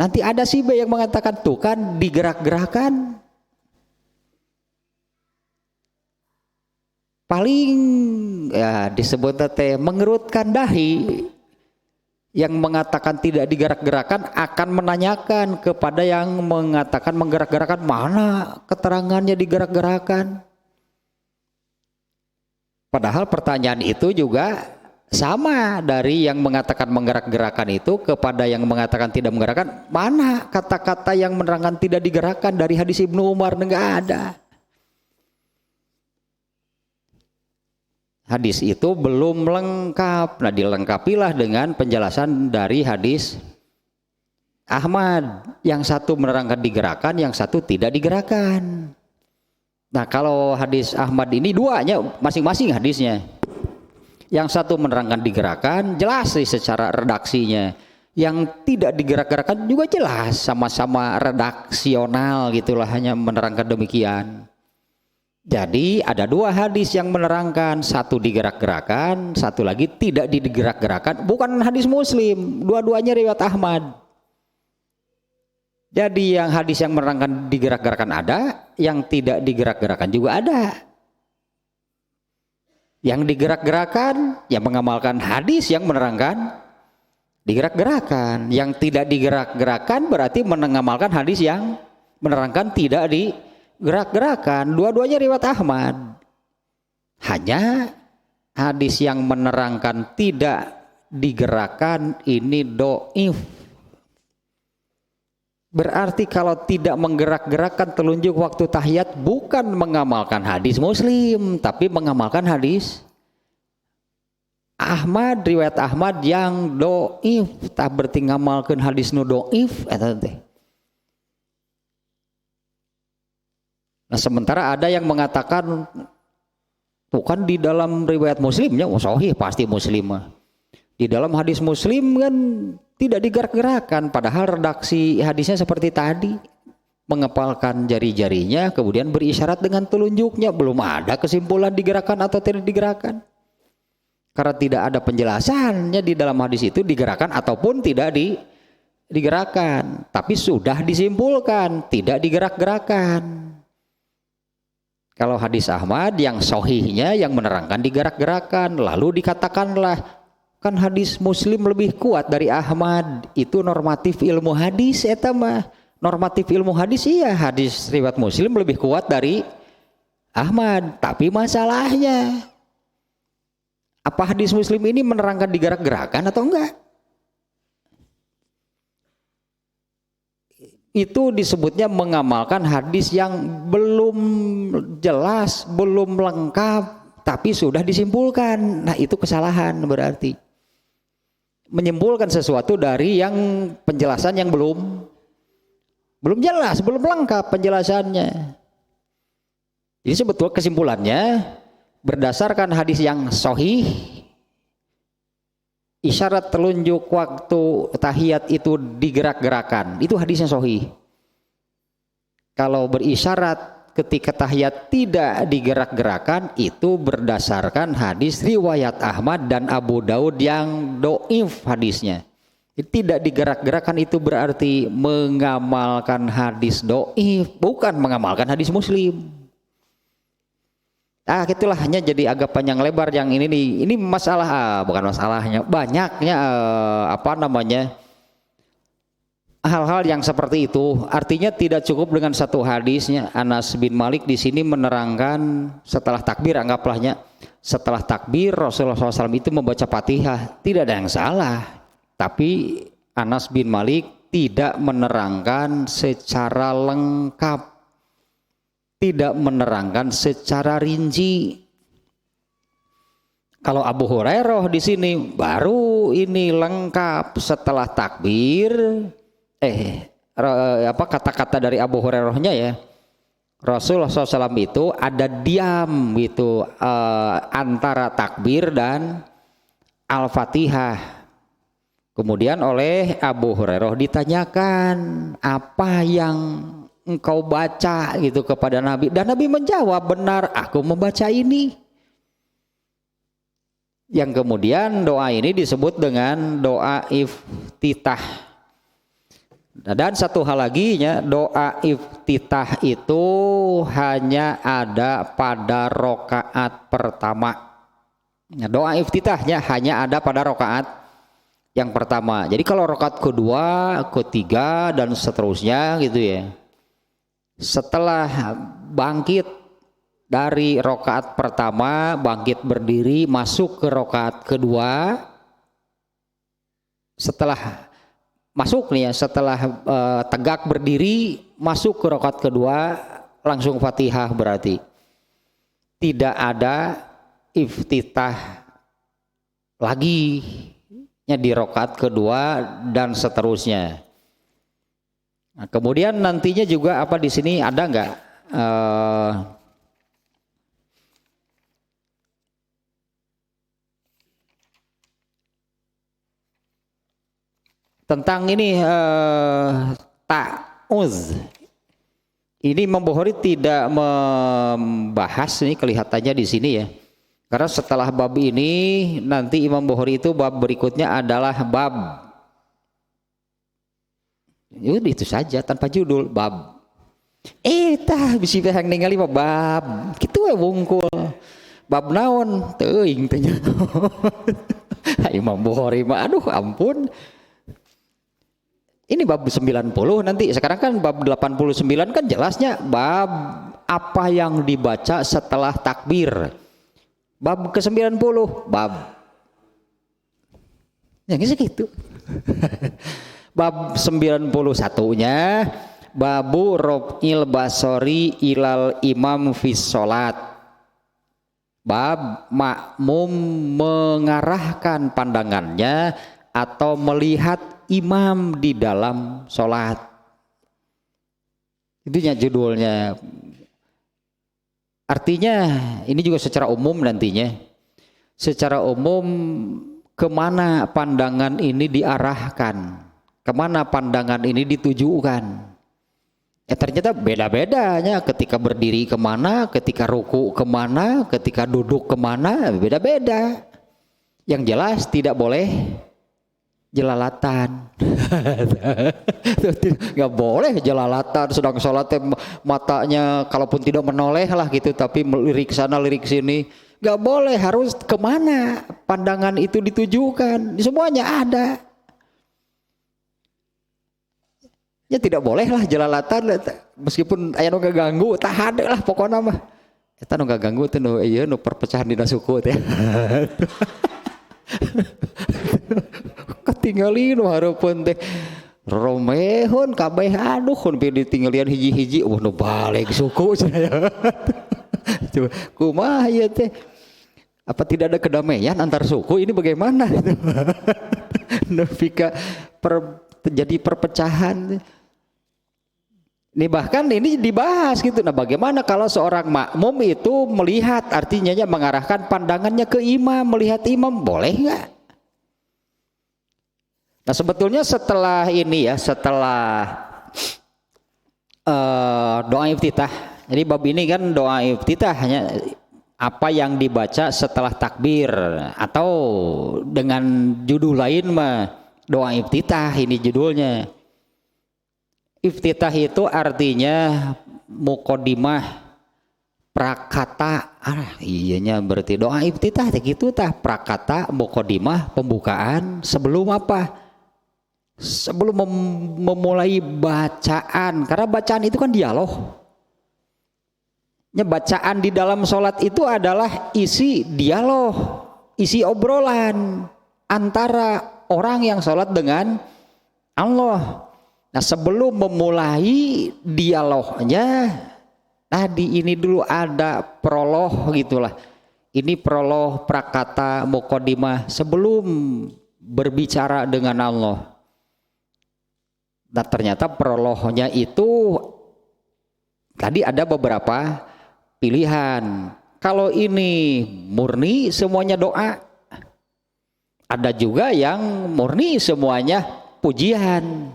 nanti ada si B yang mengatakan tuh kan digerak-gerakan. Paling ya disebut teh mengerutkan dahi. Yang mengatakan tidak digerak-gerakan akan menanyakan kepada yang mengatakan menggerak-gerakan, mana keterangannya digerak-gerakan. Padahal pertanyaan itu juga sama dari yang mengatakan menggerak-gerakan itu kepada yang mengatakan tidak menggerakkan, mana kata-kata yang menerangkan tidak digerakkan dari hadis Ibnu Umar? Enggak ada. Hadis itu belum lengkap. Nah, dilengkapilah dengan penjelasan dari hadis Ahmad. Yang satu menerangkan digerakkan, yang satu tidak digerakkan. Nah, kalau hadis Ahmad ini duanya masing-masing hadisnya. Yang satu menerangkan digerakkan, jelas sih secara redaksinya. Yang tidak digerak-gerakan juga jelas, sama-sama redaksional gitulah, hanya menerangkan demikian. Jadi ada dua hadis yang menerangkan, satu digerak-gerakan, satu lagi tidak digerak-gerakan. Bukan hadis Muslim, dua-duanya riwayat Ahmad. Jadi yang hadis yang menerangkan digerak-gerakan ada, yang tidak digerak-gerakan juga ada. Yang digerak-gerakan yang mengamalkan hadis yang menerangkan digerak-gerakan. Yang tidak digerak-gerakan berarti mengamalkan hadis yang menerangkan tidak digerak-gerakan. Dua-duanya riwayat Ahmad. Hanya hadis yang menerangkan tidak digerakkan ini dhaif. Berarti kalau tidak menggerak-gerakkan telunjuk waktu tahiyat bukan mengamalkan hadis Muslim, tapi mengamalkan hadis Ahmad, riwayat Ahmad yang dhaif. Tak berarti ngamalkan hadis nu dhaif eta teh. Nah, sementara ada yang mengatakan tuh kan di dalam riwayat Muslimnya sahih pasti Muslim mah. Di dalam hadis Muslim kan tidak digerak-gerakan, padahal redaksi hadisnya seperti tadi, mengepalkan jari-jarinya kemudian berisyarat dengan telunjuknya, belum ada kesimpulan digerakkan atau tidak digerakkan. Karena tidak ada penjelasannya di dalam hadis itu digerakkan ataupun tidak digerakkan, tapi sudah disimpulkan tidak digerak-gerakan. Kalau hadis Ahmad yang sahihnya yang menerangkan digerak-gerakan, lalu dikatakanlah kan hadis Muslim lebih kuat dari Ahmad, itu normatif ilmu hadis eta mah. Normatif ilmu hadis iya, hadis riwayat Muslim lebih kuat dari Ahmad, tapi masalahnya apa hadis Muslim ini menerangkan digerak-gerakan atau enggak? Itu disebutnya mengamalkan hadis yang belum jelas, belum lengkap, tapi sudah disimpulkan. Nah, itu kesalahan berarti. Menyimpulkan sesuatu dari yang penjelasan yang belum jelas, belum lengkap penjelasannya. Jadi sebetulnya kesimpulannya berdasarkan hadis yang sahih, isyarat telunjuk waktu tahiyat itu digerak-gerakan, itu hadisnya sahih. Kalau berisyarat ketika tahiyat tidak digerak-gerakan, itu berdasarkan hadis riwayat Ahmad dan Abu Daud yang dhaif hadisnya. Tidak digerak-gerakan itu berarti mengamalkan hadis dhaif, bukan mengamalkan hadis Muslim. Itulah hanya jadi agak panjang lebar yang ini nih. Ini masalah, bukan masalahnya, banyaknya hal-hal yang seperti itu. Artinya tidak cukup dengan satu hadisnya. Anas bin Malik di sini menerangkan setelah takbir, anggaplah setelah takbir Rasulullah SAW itu membaca Fatihah, tidak ada yang salah. Tapi Anas bin Malik tidak menerangkan secara lengkap, tidak menerangkan secara rinci. Kalau Abu Hurairah di sini baru ini lengkap setelah takbir. Kata-kata dari Abu Hurairahnya ya. Rasulullah SAW itu ada diam gitu antara takbir dan Al-Fatihah. Kemudian oleh Abu Hurairah ditanyakan, apa yang engkau baca gitu kepada Nabi, dan Nabi menjawab, benar, aku membaca ini. Yang kemudian doa ini disebut dengan doa iftitah. Dan satu hal lagi ya, doa iftitah itu hanya ada pada rokaat pertama. Doa iftitahnya hanya ada pada rokaat yang pertama. Jadi kalau rokaat kedua, ketiga dan seterusnya gitu ya, setelah bangkit dari rokaat pertama, bangkit berdiri masuk ke rokaat kedua, setelah masuk nih ya, setelah tegak berdiri masuk ke rakaat kedua langsung Fatihah, berarti tidak ada iftitah lagi ya di rakaat kedua dan seterusnya. Nah, kemudian nantinya juga apa di sini ada nggak tentang ini ta'uz. Ini Imam Bukhari tidak membahas ini kelihatannya di sini ya. Karena setelah bab ini nanti Imam Bukhari itu bab berikutnya adalah bab. Itu saja tanpa judul, bab. Tah bisi yang ningali bab. Kitu we wungkul. Bab naon? Teuing teh nya. Imam Bukhari mah aduh ampun. Ini bab 90 nanti, sekarang kan bab 89 kan jelasnya bab apa yang dibaca setelah takbir. Bab ke-90 bab yang segitu. Bab 91-nya babu rob'il basori ilal imam fis sholat. Bab makmum mengarahkan pandangannya atau melihat imam di dalam sholat. Itunya judulnya. Artinya ini juga secara umum nantinya. Secara umum kemana pandangan ini diarahkan, kemana pandangan ini ditujukan. Ternyata beda-bedanya, ketika berdiri kemana, ketika ruku kemana, ketika duduk kemana, beda-beda. Yang jelas tidak boleh jelalatan. Nggak boleh jelalatan sedang sholat, matanya kalaupun tidak menoleh lah gitu, tapi lirik sana lirik sini nggak boleh. Harus kemana pandangan itu ditujukan, semuanya ada. Ya tidak boleh lah jelalatan, meskipun aya nu ganggu tahan lah pokoknya mah. Eta nu ganggu teh nu ieu nu perpecahan dina suku teh. Ketinggali nu hareupeun teh romehun kabeh, aduh kun ditinggalian hiji-hiji nu balik suku cenah. Coba kumaha ieu teh? Apa tidak ada kedamaian antar suku ini, bagaimana? Nafika terjadi perpecahan. Ini bahkan ini dibahas gitu. Nah, bagaimana kalau seorang makmum itu melihat, artinya mengarahkan pandangannya ke imam, melihat imam, boleh nggak? Nah, sebetulnya setelah ini ya, setelah doa iftitah. Jadi bab ini kan doa iftitah hanya apa yang dibaca setelah takbir, atau dengan judul lain mah doa iftitah, ini judulnya. Iftitah itu artinya muqaddimah, prakata. Iyanya berarti doa iftitah gitu tah, prakata muqaddimah, pembukaan sebelum apa? Sebelum memulai bacaan. Karena bacaan itu kan dialog. Bacaan di dalam sholat itu adalah isi dialog, isi obrolan antara orang yang sholat dengan Allah. Nah sebelum memulai dialognya, tadi ini dulu ada prolog gitulah. Ini prolog prakata muqaddimah sebelum berbicara dengan Allah. Nah ternyata prolognya itu tadi ada beberapa pilihan. Kalau ini murni semuanya doa, ada juga yang murni semuanya pujian.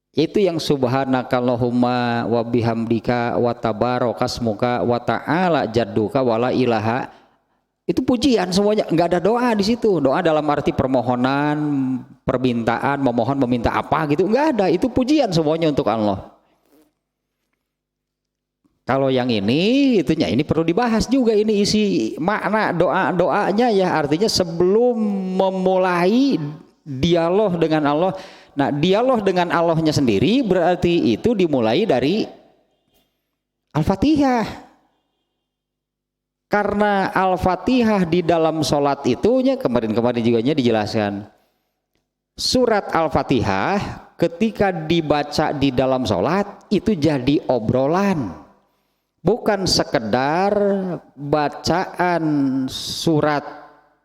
Itu yang subhanakallahumma wa bihamdika wa tabarakasmuka wa ta'ala jadduka wala ilaha. Itu pujian semuanya, enggak ada doa di situ. Doa dalam arti permohonan, permintaan, memohon meminta apa gitu, enggak ada. Itu pujian semuanya untuk Allah. Kalau yang ini itunya ini perlu dibahas juga, ini isi makna doa-doanya ya, artinya sebelum memulai dialog dengan Allah. Nah, dialog dengan Allahnya sendiri berarti itu dimulai dari Al-Fatihah. Karena Al-Fatihah di dalam sholat itunya kemarin-kemarin juga dijelaskan. Surat Al-Fatihah ketika dibaca di dalam sholat itu jadi obrolan. Bukan sekedar bacaan surat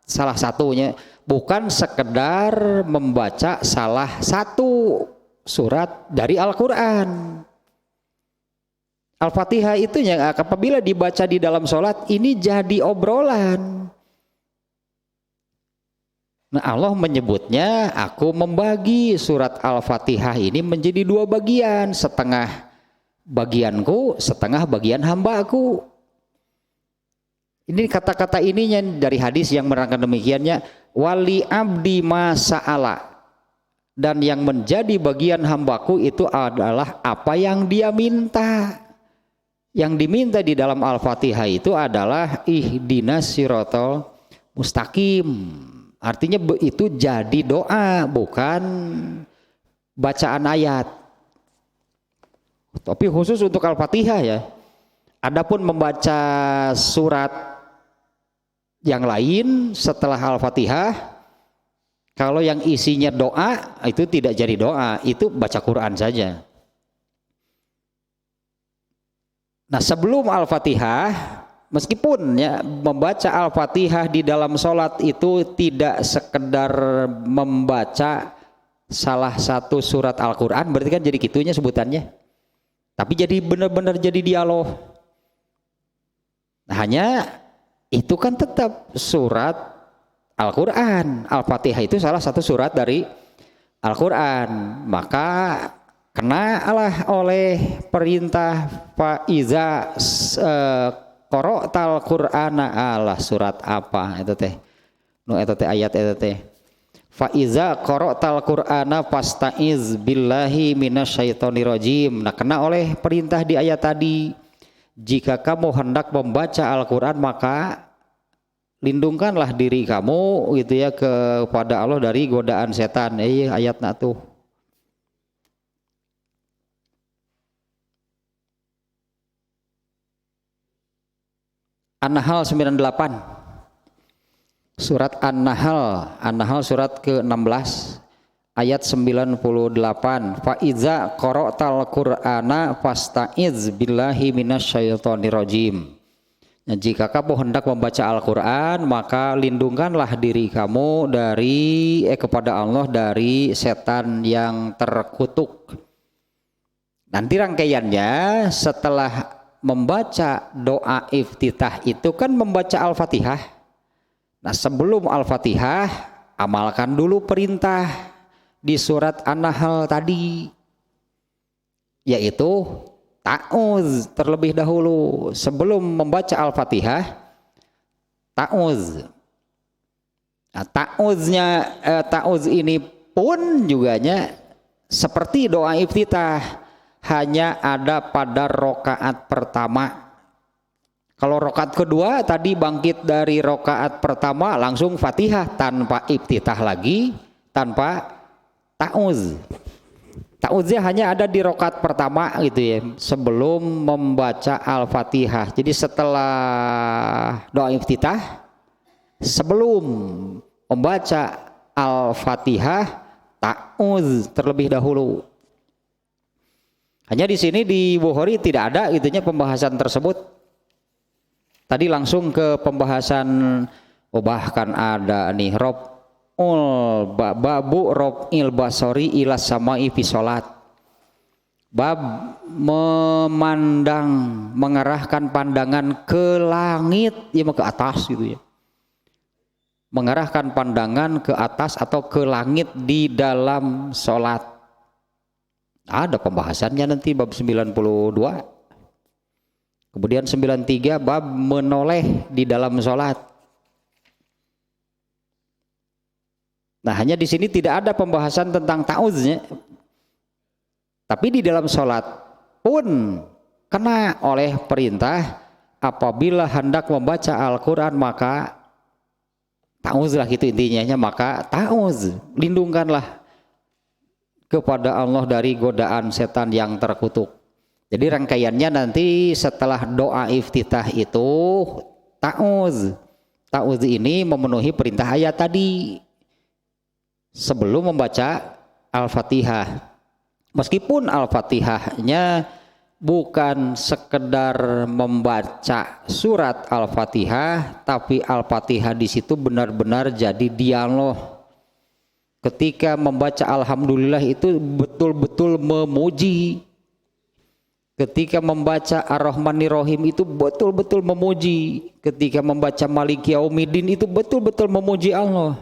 salah satunya, bukan sekedar membaca salah satu surat dari Al-Quran. Al-Fatihah itu yang apabila dibaca di dalam sholat ini jadi obrolan. Nah Allah menyebutnya, aku membagi surat Al-Fatihah ini menjadi dua bagian, setengah bagianku, setengah bagian hambaku. Ini kata-kata ininya dari hadis yang menerangkan demikiannya, wali abdi masa'ala, dan yang menjadi bagian hambaku itu adalah apa yang dia minta. Yang diminta di dalam Al-Fatihah itu adalah ihdinas siratal mustaqim. Artinya itu jadi doa, bukan bacaan ayat. Tapi khusus untuk Al-Fatihah ya. Adapun membaca surat yang lain setelah Al-Fatihah, kalau yang isinya doa itu tidak jadi doa, itu baca Quran saja. Nah sebelum Al-Fatihah, meskipun ya membaca Al-Fatihah di dalam sholat itu tidak sekedar membaca salah satu surat Al-Quran, berarti kan jadi gitunya sebutannya. Tapi jadi benar-benar jadi dialog. Nah, hanya itu kan tetap surat Al-Quran. Al-Fatihah itu salah satu surat dari Al-Quran. Maka kenalah oleh perintah faiza qara'tal Qur'ana, alah surat apa itu teh? Nu eta teh ayat eta teh. Faiza qara'tal Qur'ana fasta'iz billahi minasyaitonir rajim. Nah, kena oleh perintah di ayat tadi, jika kamu hendak membaca Al-Qur'an maka lindungkanlah diri kamu gitu ya kepada Allah dari godaan setan. Ayatna tuh. An-Nahl 98. Surat An-Nahl surat ke-16 ayat 98. Fa iza qara'tal Qur'ana fasta'iz billahi minasyaitonir rajim. Nah, jika kamu hendak membaca Al-Qur'an maka lindungkanlah diri kamu dari kepada Allah dari setan yang terkutuk. Nanti rangkaiannya setelah membaca doa iftitah itu kan membaca Al-Fatihah. Nah sebelum Al-Fatihah amalkan dulu perintah di surat An-Nahl tadi, yaitu ta'uz terlebih dahulu sebelum membaca Al-Fatihah. Ta'uz. Nah, ta'uz ini pun juganya seperti doa iftitah, hanya ada pada rokaat pertama. Kalau rokaat kedua tadi bangkit dari rokaat pertama langsung Fatihah tanpa iftitah lagi, tanpa ta'uz. Ta'uznya hanya ada di rokaat pertama gitu ya, sebelum membaca Al-Fatihah. Jadi setelah doa iftitah, sebelum membaca Al-Fatihah ta'uz terlebih dahulu. Hanya di sini di Bukhari tidak ada itunya pembahasan tersebut. Tadi langsung ke pembahasan, bahkan ada nih babu rob'il basori ilas samai fi sholat. Bab memandang, mengarahkan pandangan ke langit, ya ke atas gitu ya. Mengarahkan pandangan ke atas atau ke langit di dalam sholat. Ada pembahasannya nanti bab 92. Kemudian 93 bab menoleh di dalam sholat. Nah, hanya di sini tidak ada pembahasan tentang ta'uznya. Tapi di dalam sholat pun kena oleh perintah apabila hendak membaca Al-Quran maka ta'uz lah gitu intinya, maka ta'uz, lindungkanlah kepada Allah dari godaan setan yang terkutuk. Jadi rangkaiannya nanti setelah doa iftitah itu ta'uz. Ta'uz ini memenuhi perintah ayat tadi sebelum membaca Al-Fatihah. Meskipun Al-Fatihahnya bukan sekedar membaca surat Al-Fatihah, tapi Al-Fatihah di situ benar-benar jadi dialog. Ketika membaca Alhamdulillah itu betul-betul memuji. Ketika membaca Ar-Rahmanir-Rahim itu betul-betul memuji. Ketika membaca Maliki Yaumiddin itu betul-betul memuji Allah.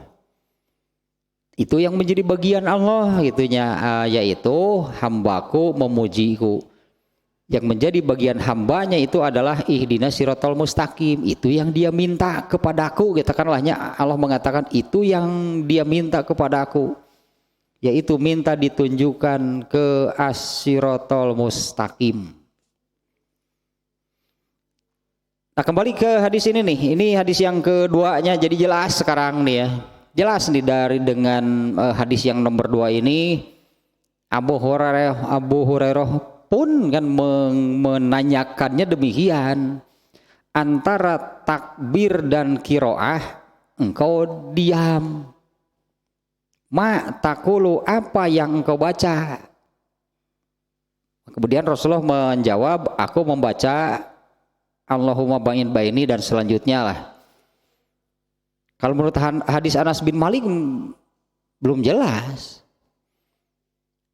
Itu yang menjadi bagian Allah gitunya, yaitu hambaku memujiku. Yang menjadi bagian hambanya itu adalah ihdinas siratal mustaqim. Itu yang dia minta kepadaku, katakanlahnya Allah mengatakan itu yang dia minta kepadaku, yaitu minta ditunjukkan ke as-siratal mustaqim. Nah, kembali ke hadis ini nih. Ini hadis yang keduanya, jadi jelas sekarang nih ya. Jelas nih dengan hadis yang nomor 2 ini. Abu Hurairah pun kan menanyakannya demikian, antara takbir dan kiroah engkau diam, ma takulu, apa yang engkau baca? Kemudian Rasulullah menjawab, aku membaca Allahumma ba'in baini dan selanjutnya lah. Kalau menurut hadis Anas bin Malik belum jelas.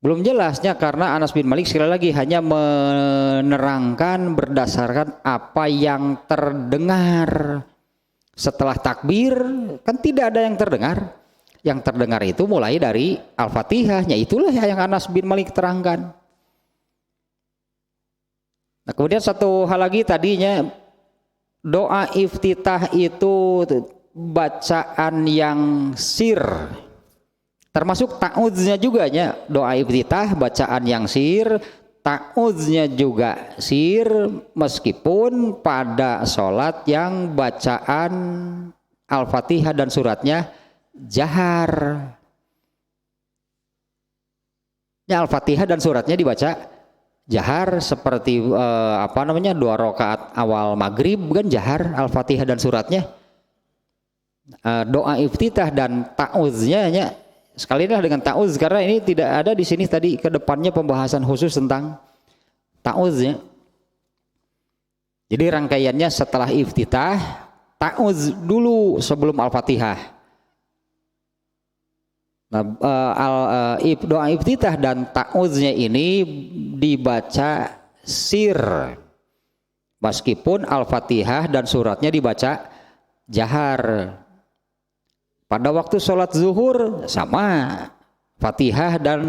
Belum jelasnya karena Anas bin Malik sekali lagi hanya menerangkan berdasarkan apa yang terdengar. Setelah takbir kan tidak ada yang terdengar. Yang terdengar itu mulai dari Al-Fatihahnya, itulah yang Anas bin Malik terangkan. Nah, kemudian satu hal lagi tadinya doa iftitah itu bacaan yang sir. Termasuk ta'udznya juga ya, doa iftitah bacaan yang sir, ta'udznya juga sir, meskipun pada sholat yang bacaan Al-Fatihah dan suratnya jahar. Ya, Al-Fatihah dan suratnya dibaca jahar seperti 2 rakaat awal maghrib kan jahar Al-Fatihah dan suratnya. Doa iftitah dan ta'udznya ya, sekalian dengan ta'uz karena ini tidak ada di sini tadi ke depannya pembahasan khusus tentang ta'uz ya. Jadi rangkaiannya setelah iftitah ta'uz dulu sebelum Al-Fatihah. Nah, doa iftitah dan ta'uznya ini dibaca sir, meskipun Al-Fatihah dan suratnya dibaca jahar. Pada waktu sholat zuhur sama, Fatihah dan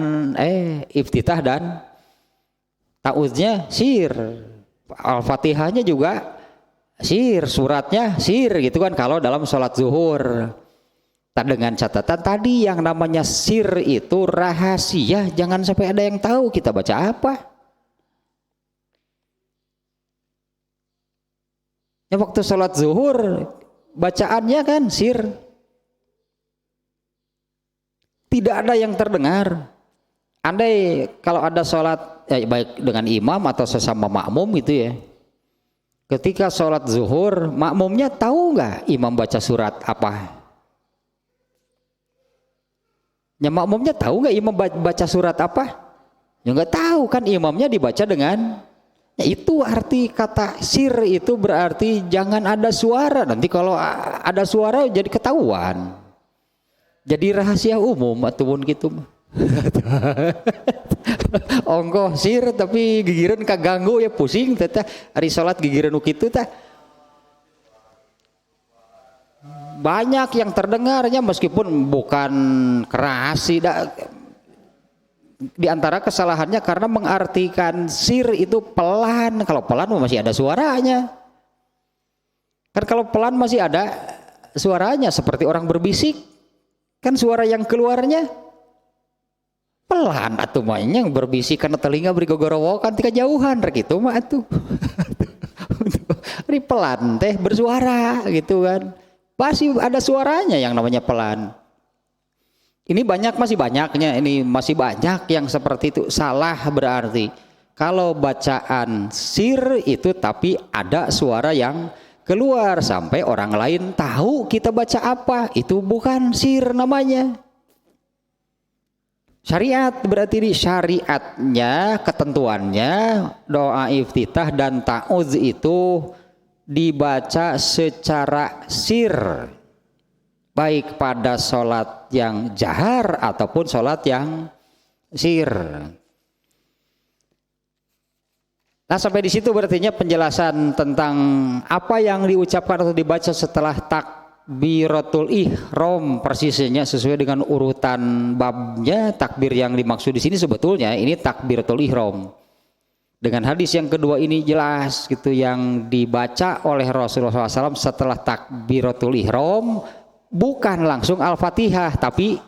iftitah dan ta'uznya sir, Al-Fatihahnya juga sir, suratnya sir gitu kan kalau dalam sholat zuhur. Dengan catatan tadi yang namanya sir itu rahasia, jangan sampai ada yang tahu kita baca apa. Ya, waktu sholat zuhur bacaannya kan sir, tidak ada yang terdengar. Andai kalau ada sholat baik dengan imam atau sesama makmum itu ya, ketika sholat zuhur makmumnya tahu nggak imam baca surat apa? Ya makmumnya tahu nggak imam baca surat apa? Ya nggak tahu kan, imamnya dibaca dengan ya itu arti kata sir itu berarti jangan ada suara. Nanti kalau ada suara jadi ketahuan. Jadi rahasia umum ataupun gitu mah. Ongkoh sir tapi gigireun kaganggu ya pusing teh ari salat gigireun nu kitu teh. Banyak yang terdengarnya meskipun bukan keras di antara kesalahannya karena mengartikan sir itu pelan. Kalau pelan masih ada suaranya. Kan kalau pelan masih ada suaranya seperti orang berbisik. Kan suara yang keluarnya pelan atuh mah yang berbisik karena telinga beri gogorowokan tika jauhan rek kitu mah atuh. Ini pelan teh bersuara gitu kan. Pasti ada suaranya yang namanya pelan. Ini masih banyaknya, ini masih banyak yang seperti itu. Salah berarti kalau bacaan sir itu tapi ada suara yang keluar sampai orang lain tahu kita baca apa, itu bukan sir namanya. Syariat berarti ini syariatnya, ketentuannya doa iftitah dan ta'udz itu dibaca secara sir, baik pada sholat yang jahar ataupun sholat yang sir. Nah sampai di situ berartinya penjelasan tentang apa yang diucapkan atau dibaca setelah takbiratul ihram persisnya sesuai dengan urutan babnya. Takbir yang dimaksud di sini sebetulnya ini takbiratul ihram. Dengan hadis yang kedua ini jelas gitu, yang dibaca oleh Rasulullah SAW setelah takbiratul ihram bukan langsung Al-Fatihah tapi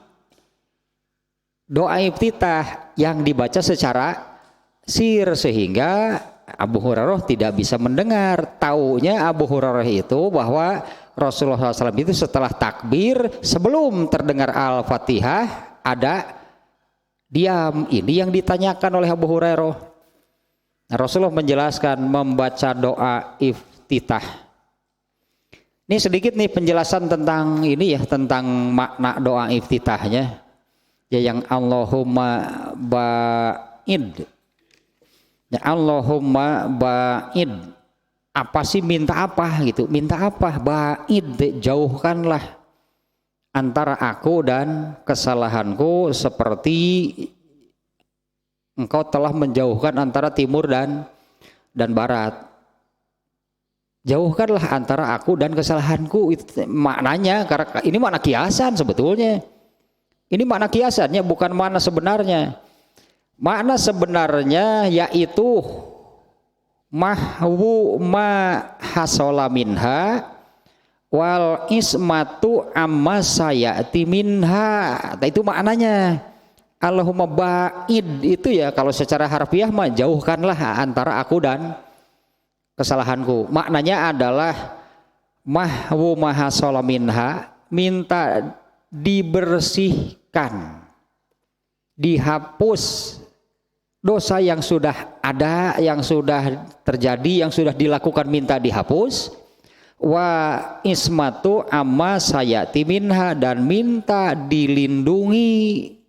doa iftitah yang dibaca secara sir sehingga Abu Hurairah tidak bisa mendengar. Taunya Abu Hurairah itu bahwa Rasulullah SAW itu setelah takbir sebelum terdengar Al-Fatihah ada diam. Ini yang ditanyakan oleh Abu Hurairah. Rasulullah menjelaskan membaca doa iftitah. Ini sedikit nih penjelasan tentang ini ya, tentang makna doa iftitahnya. Ya yang Allahumma ba'id. Ya Allahumma ba'id. Apa sih minta apa gitu? Minta apa? Ba'id, jauhkanlah antara aku dan kesalahanku seperti Engkau telah menjauhkan antara timur dan barat. Jauhkanlah antara aku dan kesalahanku. Itu maknanya, karena ini makna kiasan sebetulnya. Ini makna kiasannya, bukan makna sebenarnya. Makna sebenarnya yaitu mahwu ma hasola minha wal ismatu amma sayati minha. Itu maknanya. Allahumma ba'id itu ya kalau secara harfiah mah jauhkanlah antara aku dan kesalahanku. Maknanya adalah mahwu mahasola minha, minta dibersihkan, dihapus dosa yang sudah ada, yang sudah terjadi, yang sudah dilakukan minta dihapus. Wa ismatu amma sayati minha, dan minta dilindungi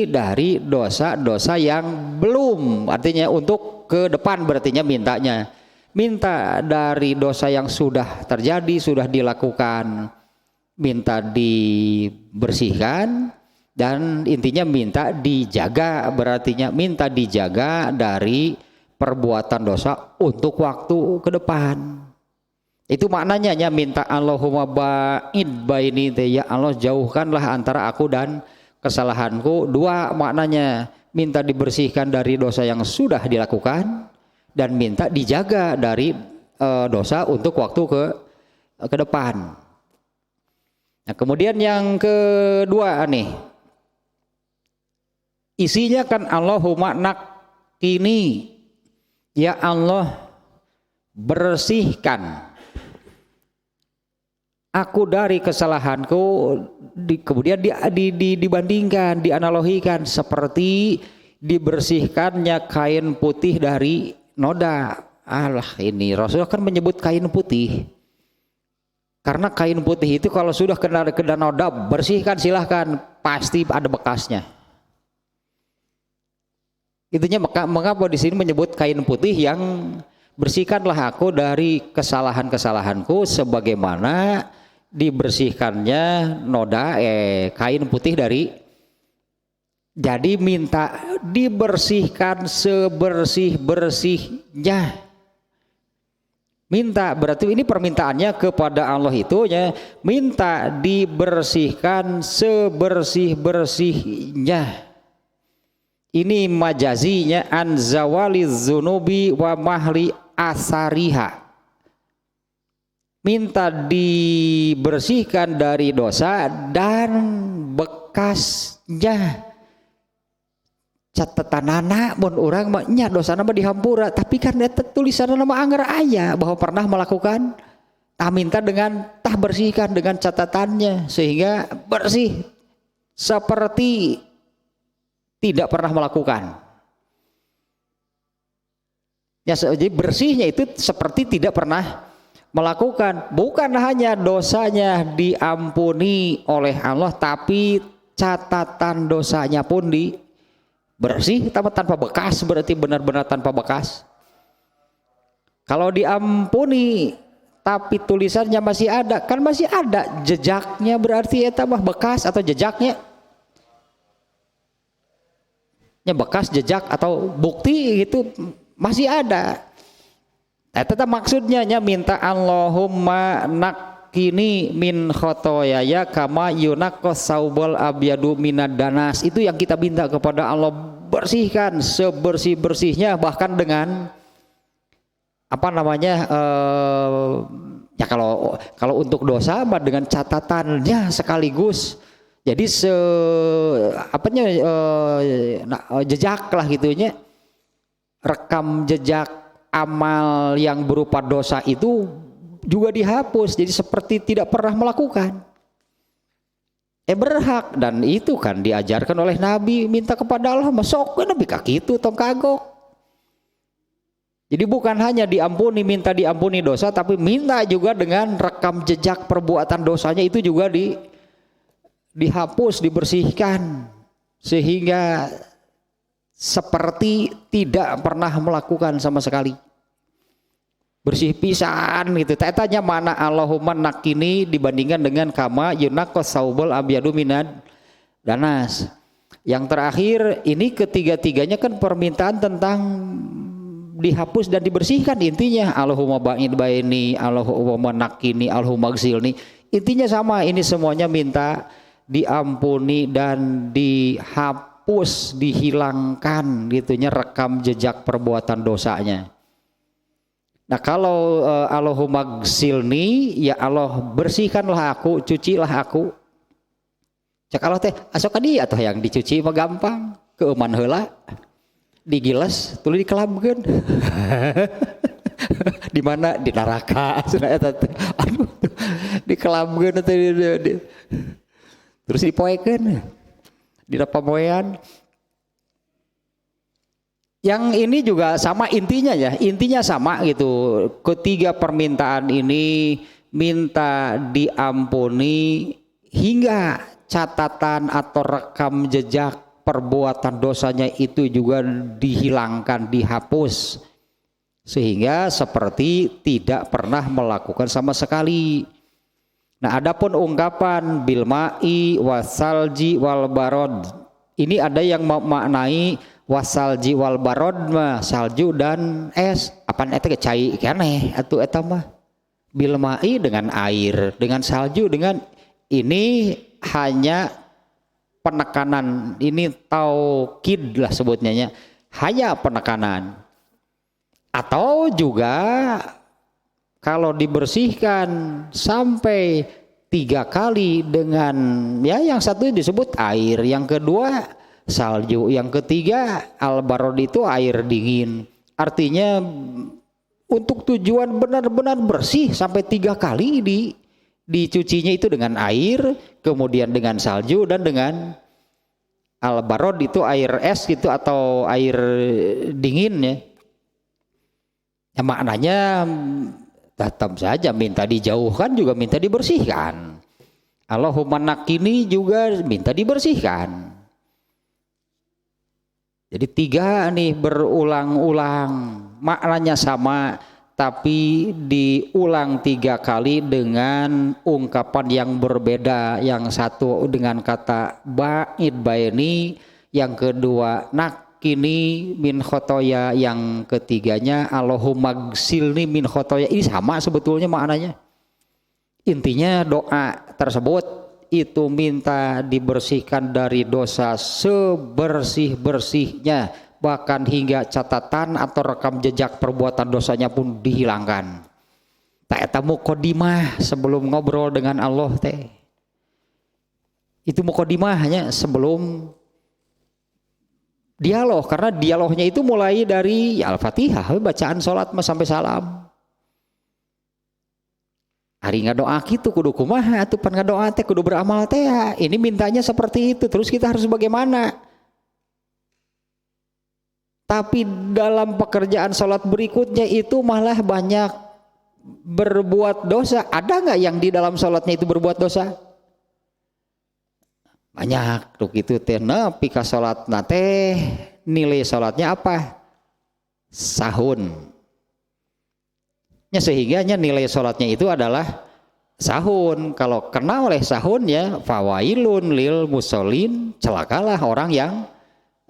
dari dosa-dosa yang belum, artinya untuk ke depan berartinya mintanya. Minta dari dosa yang sudah terjadi, sudah dilakukan, minta dibersihkan, dan intinya minta dijaga, berartinya minta dijaga dari perbuatan dosa untuk waktu ke depan. Itu maknanya minta Allahumma ba'id baini, ya Allah jauhkanlah antara aku dan kesalahanku. Dua maknanya, minta dibersihkan dari dosa yang sudah dilakukan dan minta dijaga dari dosa untuk waktu ke depan. Nah, kemudian yang kedua nih, isinya kan Allahumma nakini, ya Allah bersihkan aku dari kesalahanku. Kemudian dibandingkan, dianalogikan seperti dibersihkannya kain putih dari noda. Alah, ini Rasulullah kan menyebut kain putih. Karena kain putih itu kalau sudah kena noda, bersihkan silahkan, pasti ada bekasnya. Itunya mengapa di sini menyebut kain putih yang bersihkanlah aku dari kesalahan-kesalahanku sebagaimana dibersihkannya noda kain putih dari. Jadi minta dibersihkan sebersih-bersihnya. Minta berarti ini permintaannya kepada Allah itu ya, minta dibersihkan sebersih-bersihnya. Ini majazinya an zawali dzunubi wa mahli asariha. Minta dibersihkan dari dosa dan bekasnya. Catatan anak mun urang mah nya dosa nama dihampura, tapi kan eta tulisan nama anggar aya bahwa pernah melakukan. Tah minta dengan tah bersihkan dengan catatannya sehingga bersih seperti tidak pernah melakukan. Ya, jadi bersihnya itu seperti tidak pernah melakukan. Bukan hanya dosanya diampuni oleh Allah, tapi catatan dosanya pun bersih tanpa bekas, berarti benar-benar tanpa bekas. Kalau diampuni tapi tulisannya masih ada, kan masih ada jejaknya, berarti eta mah bekas atau jejaknya. Bekas, jejak atau bukti gitu masih ada. Tetap maksudnya minta Allahumma nakini min khotoyaya kama yunaqqas saubal abyadu minad danas. Itu yang kita minta kepada Allah, bersihkan sebersih-bersihnya, bahkan dengan apa namanya ya kalau untuk dosa mah dengan catatannya sekaligus. Jadi jejak lah gitunya, rekam jejak amal yang berupa dosa itu juga dihapus, jadi seperti tidak pernah melakukan. Berhak, dan itu kan diajarkan oleh Nabi, minta kepada Allah masuk Nabi kaki itu tong kagok. Jadi bukan hanya diampuni, minta diampuni dosa, tapi minta juga dengan rekam jejak perbuatan dosanya itu juga dihapus, dibersihkan sehingga seperti tidak pernah melakukan sama sekali. Bersih pisan gitu. Tanya mana Allahumma nakini dibandingkan dengan kama yunaqqas saubul abyadu minad danas. Yang terakhir ini ketiga-tiganya kan permintaan tentang dihapus dan dibersihkan. Intinya Allahumma ba'id baini, Allahumma nakini, Allahumma gsilni. Intinya sama, ini semuanya minta diampuni dan dihapus, dihilangkan gitunya rekam jejak perbuatan dosanya. Nah kalau Allahumma gsilni, ya Allah bersihkanlah aku, cucilah aku. Cak Allah teh asok dia atau yang dicuci mah gampang, keuman heula digilas tuluy dikelabkeun. Di mana? Di neraka. Aduh, dikelabkeun teh terus dipoekeun di pamoean. Yang ini juga sama intinya ya, intinya sama gitu. Ketiga permintaan ini minta diampuni hingga catatan atau rekam jejak perbuatan dosanya itu juga dihilangkan, dihapus sehingga seperti tidak pernah melakukan sama sekali. Nah, adapun ungkapan bil ma'i wasalji wal barod, ini ada yang maknai wasalji wal barod mah salju dan es. Apaan eta cai keneh atuh eta mah. Bil ma'i dengan air, dengan salju, dengan ini hanya penekanan, ini taukid lah sebutnya, hanya penekanan. Atau juga kalau dibersihkan sampai 3 kali dengan ya yang satu disebut air, yang kedua salju, yang ketiga al-barod itu air dingin. Artinya untuk tujuan benar-benar bersih sampai 3 kali dicucinya itu dengan air, kemudian dengan salju dan dengan al-barod itu air es gitu atau air dingin ya. Ya maknanya tetap saja minta dijauhkan juga minta dibersihkan. Allahumma nakini juga minta dibersihkan. Jadi 3 nih berulang-ulang, maknanya sama tapi diulang 3 kali dengan ungkapan yang berbeda. Yang satu dengan kata ba'id baini, yang kedua nakini min khotoya, yang ketiganya Allahumma gsilni min khotoya. Ini sama sebetulnya maknanya. Intinya doa tersebut itu minta dibersihkan dari dosa sebersih-bersihnya, bahkan hingga catatan atau rekam jejak perbuatan dosanya pun dihilangkan. Tak eta muqaddimah sebelum ngobrol dengan Allah teh. Itu muqaddimahnya sebelum dialog, karena dialognya itu mulai dari Al-Fatihah, bacaan salat sampai salam. Hari ngadoa gitu kudu kumaha atuh pan ngadoa teh kudu beramal teh ya. Ini mintanya seperti itu, terus kita harus bagaimana? Tapi dalam pekerjaan sholat berikutnya itu malah banyak berbuat dosa. Ada nggak yang di dalam sholatnya itu berbuat dosa? Banyak tuh gitu teh. Nepi ka sholatna teh nilai sholatnya apa? Sahun. Sehingga nilai sholatnya itu adalah sahun. Kalau kena oleh sahunnya fawailun lil musholin, celakalah orang yang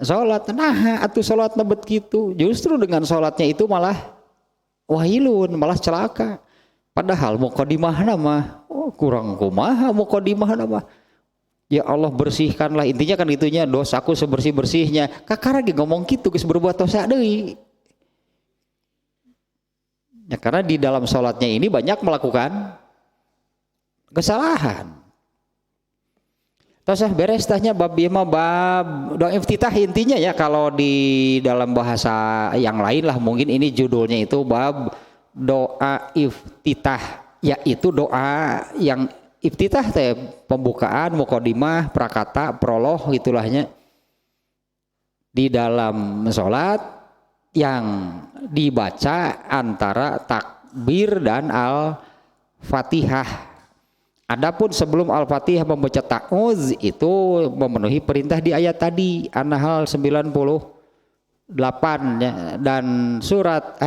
sholat. Nah atuh sholat nebet gitu, justru dengan sholatnya itu malah wailun, malah celaka. Padahal muqaddimah nama kurang kumaha muqaddimah nama. Ya Allah bersihkanlah, intinya kan itunya dosaku sebersih-bersihnya. Kakak lagi ngomong gitu geus berbuat dosa deui. Ya, karena di dalam sholatnya ini banyak melakukan kesalahan. Terus beres tanya bab mah bab doa iftitah intinya ya, kalau di dalam bahasa yang lain lah mungkin ini judulnya itu bab doa iftitah, yaitu doa yang iftitah teh pembukaan, muqaddimah, prakata, prolog gitulahnya di dalam sholat yang dibaca antara takbir dan al-fatihah. Adapun sebelum al-fatihah membaca ta'uz itu memenuhi perintah di ayat tadi An-Nahl 98 ya. Dan surat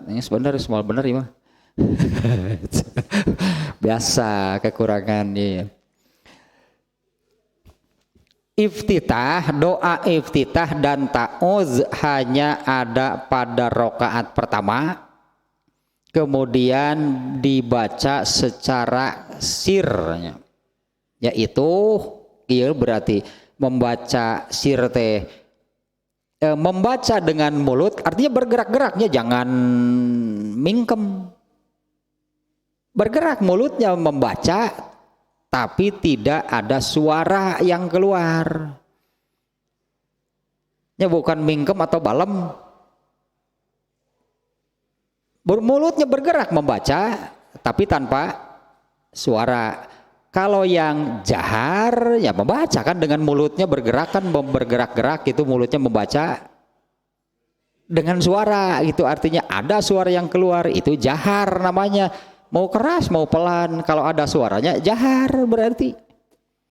ini sebenarnya semua benar ya mah. Biasa kekurangan ya. Iftitah, doa iftitah dan ta'uz hanya ada pada rakaat pertama, kemudian dibaca secara sirnya, yaitu iya berarti membaca sir teh membaca dengan mulut, artinya bergerak-geraknya jangan mingkem, bergerak mulutnya membaca tapi tidak ada suara yang keluar. Ya bukan mingkem atau balem. Mulutnya bergerak membaca tapi tanpa suara. Kalau yang jahar ya membaca kan dengan mulutnya bergerak kan, bergerak-gerak itu mulutnya membaca dengan suara, itu artinya ada suara yang keluar, itu jahar namanya. Mau keras mau pelan, kalau ada suaranya jahar berarti.